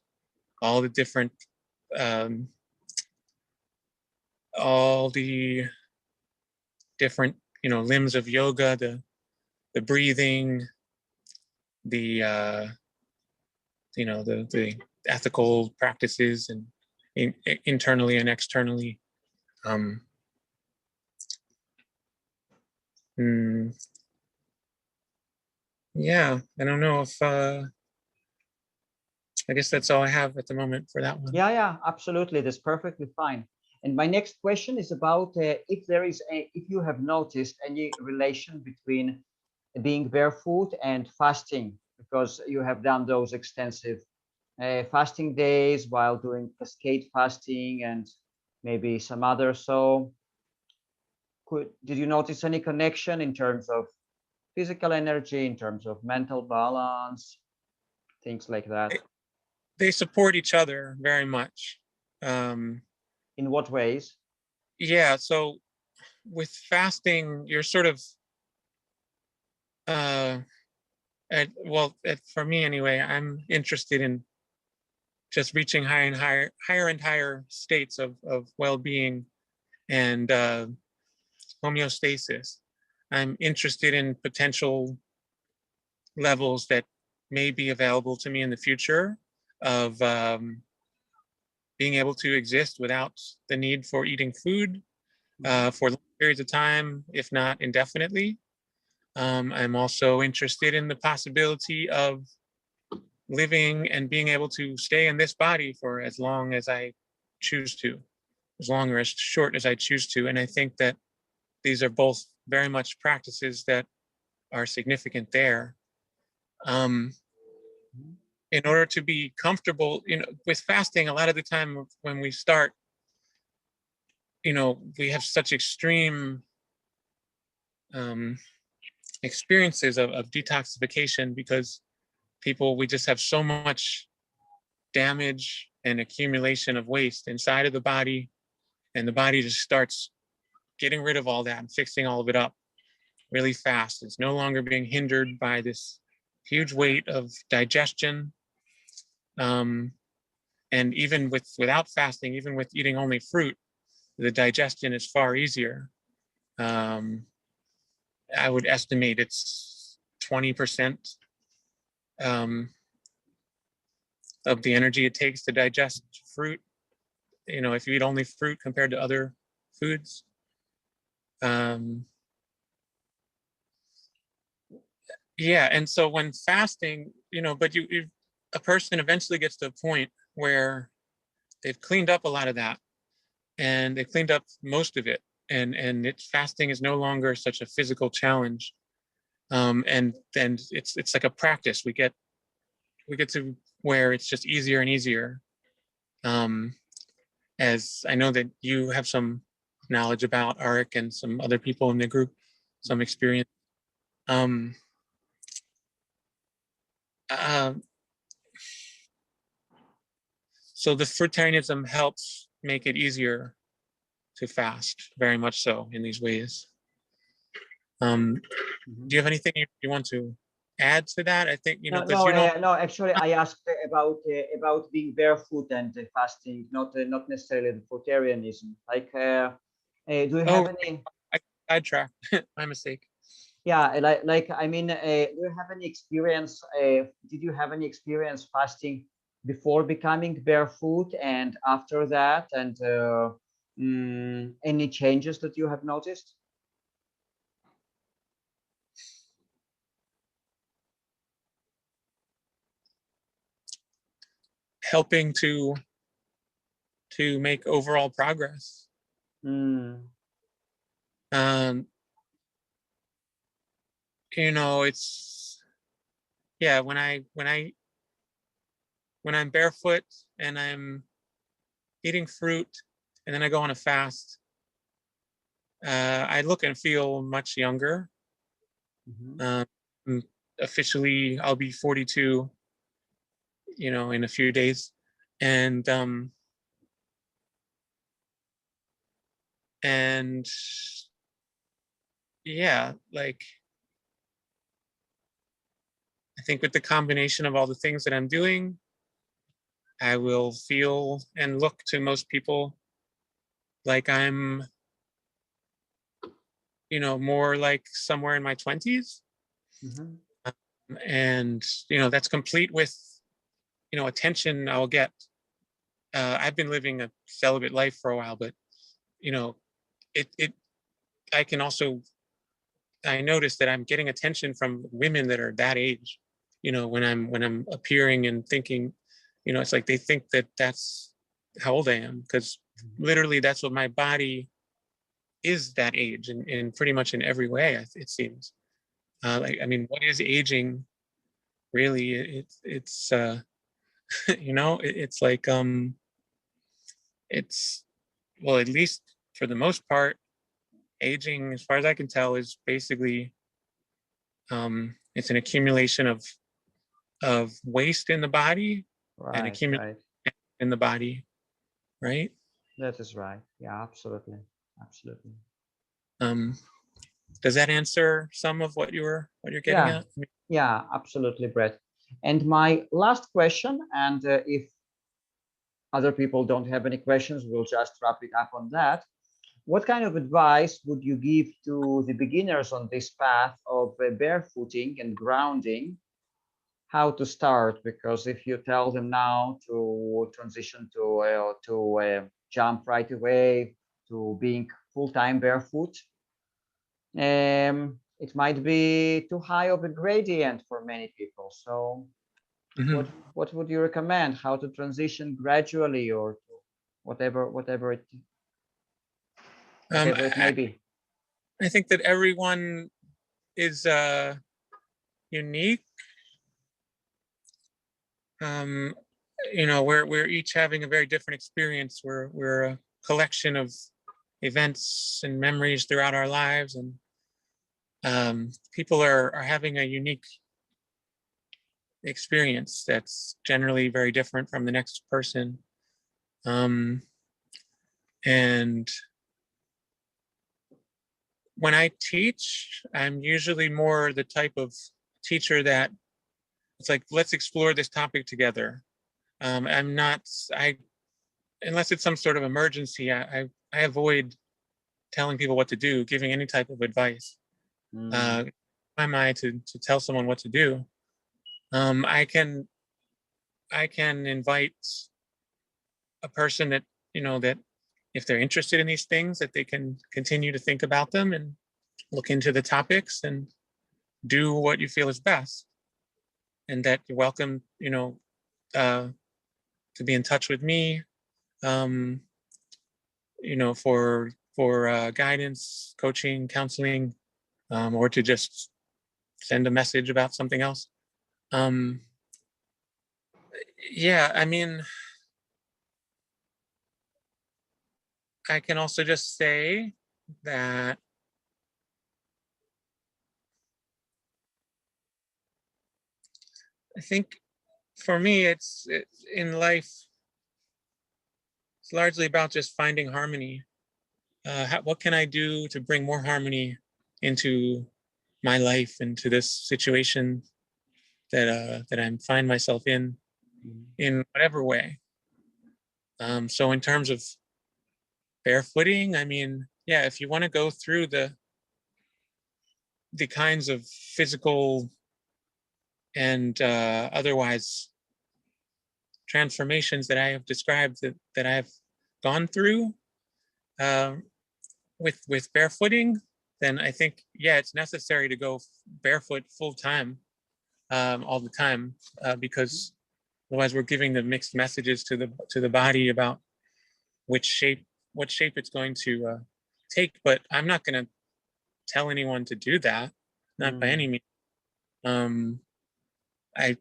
Speaker 2: all the different you know, limbs of yoga, the breathing, the you know, the ethical practices, and internally and externally. Yeah, I don't know if I guess that's all I have at the moment for that one.
Speaker 1: Yeah, absolutely. That's perfectly fine. And my next question is about if you have noticed any relation between being barefoot and fasting, because you have done those extensive fasting days while doing cascade fasting and maybe some other. So did you notice any connection in terms of physical energy, in terms of mental balance, things like that?
Speaker 2: They support each other very much.
Speaker 1: In what ways?
Speaker 2: Yeah, so with fasting, you're sort of, for me anyway, I'm interested in just reaching higher and higher states of well-being and homeostasis. I'm interested in potential levels that may be available to me in the future of being able to exist without the need for eating food for long periods of time, if not indefinitely. I'm also interested in the possibility of living and being able to stay in this body for as long as I choose to, as long or as short as I choose to. And I think that these are both very much practices that are significant there. In order to be comfortable, with fasting, a lot of the time when we start, we have such extreme experiences of detoxification because we just have so much damage and accumulation of waste inside of the body, and the body just starts getting rid of all that and fixing all of it up really fast. It's no longer being hindered by this huge weight of digestion. And even without fasting, even with eating only fruit, the digestion is far easier. I would estimate it's 20% of the energy it takes to digest fruit, if you eat only fruit compared to other foods. Yeah, and so when fasting, but a person eventually gets to a point where they've cleaned up a lot of that, and they've cleaned up most of it, and fasting is no longer such a physical challenge, and then it's like a practice. We get to where it's just easier and easier. As I know that you have some knowledge about, Arik, and some other people in the group, some experience. So the Fruitarianism helps make it easier to fast, very much so, in these ways. Do you have anything you want to add to that? I think,
Speaker 1: no, actually, I asked about being barefoot and fasting, not necessarily the Fruitarianism. Like, do you have any?
Speaker 2: I sidetracked. My mistake.
Speaker 1: Yeah, I mean, do you have any experience? Did you have any experience fasting before becoming barefoot and after that? And any changes that you have noticed?
Speaker 2: Helping to make overall progress. It's, yeah, when I'm barefoot and I'm eating fruit and then I go on a fast, I look and feel much younger. Officially, I'll be 42, in a few days. And yeah, like, I think with the combination of all the things that I'm doing, I will feel and look to most people like I'm, more like somewhere in my 20s. And, that's complete with, attention I'll get. I've been living a celibate life for a while, but, I notice that I'm getting attention from women that are that age, when I'm appearing and thinking, it's like they think that that's how old I am, because literally that's what my body is, that age, in pretty much in every way, it seems. What is aging really? It's it's like, it's, well, at least for the most part, aging, as far as I can tell, is basically, it's an accumulation of waste in the body, and accumulation in the body, right?
Speaker 1: That is right. Yeah, absolutely.
Speaker 2: Does that answer some of what you're getting at?
Speaker 1: Yeah, absolutely, Bret. And my last question, and if other people don't have any questions, we'll just wrap it up on that. What kind of advice would you give to the beginners on this path of barefooting and grounding? how to start, because if you tell them now to transition to jump right away to being full-time barefoot, it might be too high of a gradient for many people. So what would you recommend? How to transition gradually, or whatever it may be?
Speaker 2: I think that everyone is unique. You know, we're each having a very different experience. We're a collection of events and memories throughout our lives, and people are having a unique experience that's generally very different from the next person. And when I teach, I'm usually more the type of teacher that it's like, let's explore this topic together. Unless it's some sort of emergency, I avoid telling people what to do, giving any type of advice. Who am I to tell someone what to do? I can invite a person that, you know, that if they're interested in these things, that they can continue to think about them and look into the topics and do what you feel is best. And that you're welcome, you know, to be in touch with me, you know, for guidance, coaching, counseling, or to just send a message about something else. Yeah, I mean, I can also just say that I think for me, it's in life, it's largely about just finding harmony. What can I do to bring more harmony into my life, into this situation that I find myself in whatever way. So in terms of barefooting, I mean, yeah, if you want to go through the kinds of physical and otherwise transformations that I have described, that I've gone through with barefooting, then I think, yeah, it's necessary to go barefoot full time all the time, because otherwise we're giving the mixed messages to the body about what shape it's going to take. But I'm not going to tell anyone to do that, not by any means. I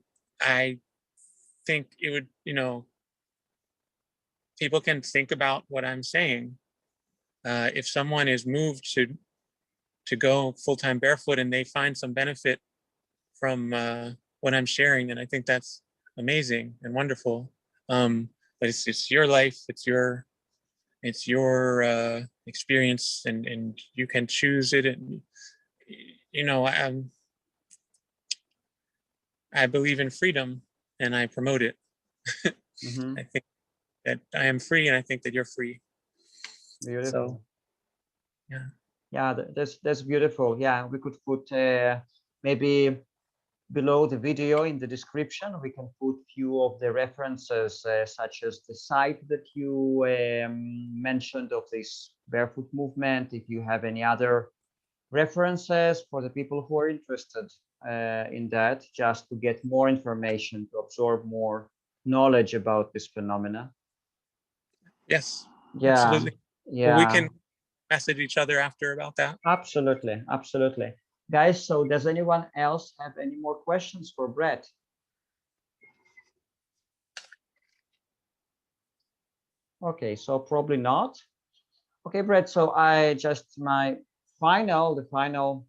Speaker 2: think it would, you know, people can think about what I'm saying. If someone is moved to go full-time barefoot and they find some benefit from what I'm sharing, then I think that's amazing and wonderful. But it's your life, it's your experience, and you can choose it. And you know, I believe in freedom and I promote it. I think that I am free, and I think that you're free.
Speaker 1: Beautiful.
Speaker 2: So,
Speaker 1: yeah, that's beautiful. Yeah, we could put maybe below the video in the description, we can put few of the references, such as the site that you mentioned of this barefoot movement. If you have any other references for the people who are interested in that, just to get more information, to absorb more knowledge about this phenomena.
Speaker 2: Yes,
Speaker 1: yeah,
Speaker 2: absolutely.
Speaker 1: yeah,
Speaker 2: well, we can message each other after about that.
Speaker 1: Absolutely, absolutely. Guys, so does anyone else have any more questions for Bret? Okay, so probably not. Okay, Bret, so the final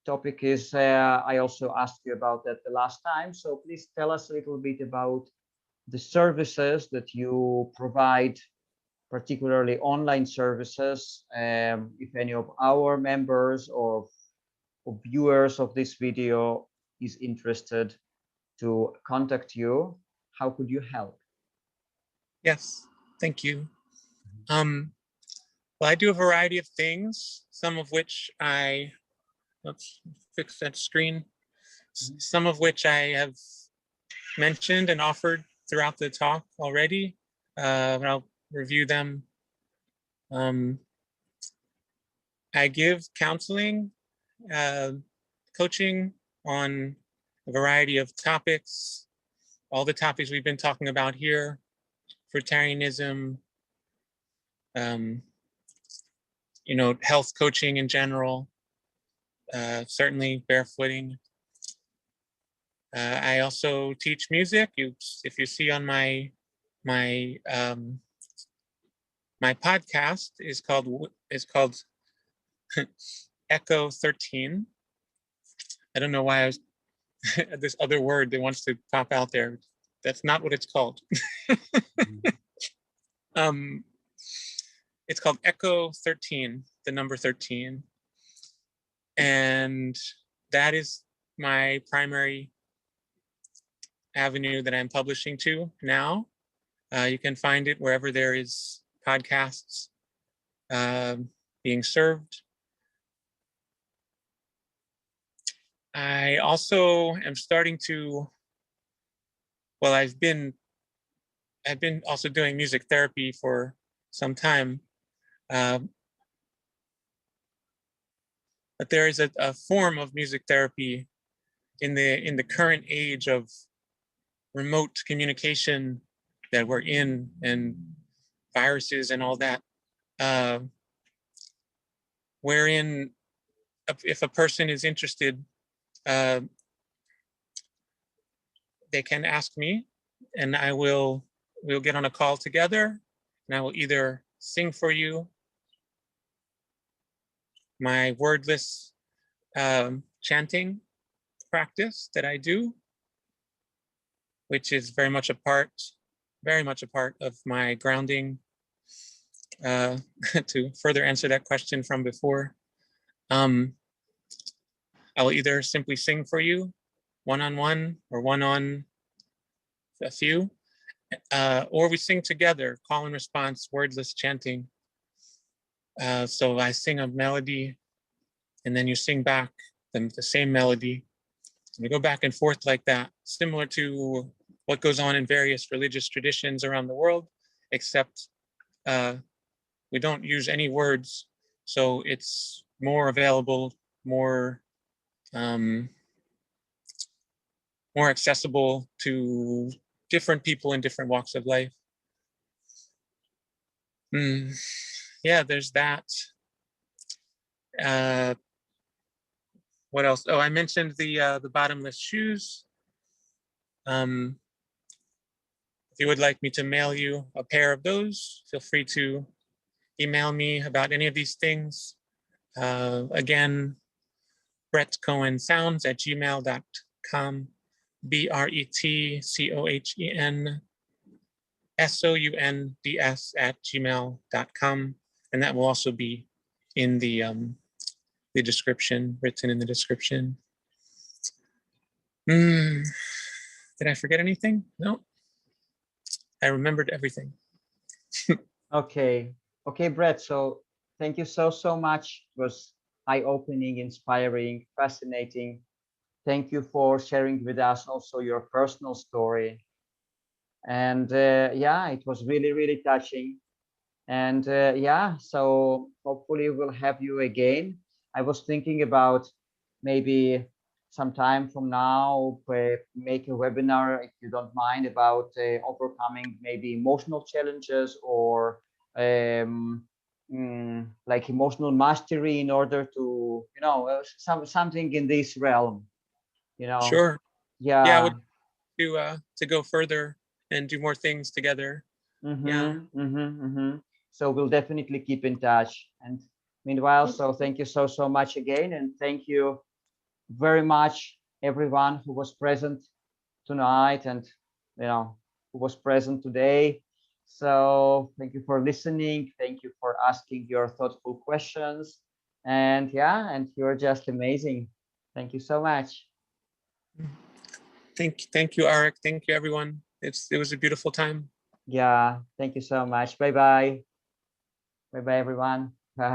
Speaker 1: topic is, I also asked you about that the last time. So please tell us a little bit about the services that you provide, particularly online services. If any of our members or viewers of this video is interested to contact you, how could you help?
Speaker 2: Yes, thank you. Well, I do a variety of things, some of which let's fix that screen. some of which I have mentioned and offered throughout the talk already, but I'll review them. I give counseling, coaching on a variety of topics, all the topics we've been talking about here, Fruitarianism, you know, health coaching in general, certainly barefooting. I also teach music. If you see on my podcast is called Echo 13. I don't know why I was this other word that wants to pop out there. That's not what it's called. It's called Echo 13, the number 13. And that is my primary avenue that I'm publishing to now. You can find it wherever there is podcasts being served. I also am starting to, well, I've been also doing music therapy for some time, but there is a form of music therapy in the current age of remote communication that we're in, and viruses and all that, wherein if a person is interested, they can ask me, and we'll get on a call together, and I will either sing for you my wordless chanting practice that I do, which is very much a part of my grounding. To further answer that question from before, I will either simply sing for you one-on-one or one-on a few, or we sing together, call and response, wordless chanting. So I sing a melody, and then you sing back the same melody. And we go back and forth like that, similar to what goes on in various religious traditions around the world, except we don't use any words, so it's more available, more accessible to different people in different walks of life. Yeah, there's that. What else? Oh, I mentioned the Bottomless Shoes. If you would like me to mail you a pair of those, feel free to email me about any of these things. Again, Bretcohensounds@gmail.com, BretcohenSounds@gmail.com, and that will also be in the description, written in the description. Did I forget anything? No, I remembered everything.
Speaker 1: Okay, Bret. So thank you so much. It was eye-opening, inspiring, fascinating. Thank you for sharing with us also your personal story. And yeah, it was really touching. And yeah, so hopefully we'll have you again. I was thinking about maybe some time from now, make a webinar, if you don't mind, about overcoming maybe emotional challenges or like emotional mastery in order to, you know, something in this realm, you know.
Speaker 2: Sure.
Speaker 1: Yeah.
Speaker 2: Yeah, I would to go further and do more things together. Yeah.
Speaker 1: So we'll definitely keep in touch. And meanwhile, so thank you so much again, and thank you very much everyone who was present tonight and, you know, who was present today. So thank you for listening. Thank you for asking your thoughtful questions. And yeah, and you're just amazing. Thank you so much.
Speaker 2: Thank you, Arik. Thank you, everyone. It was a beautiful time.
Speaker 1: Yeah, thank you so much. Bye bye. Bye bye, everyone. Bye.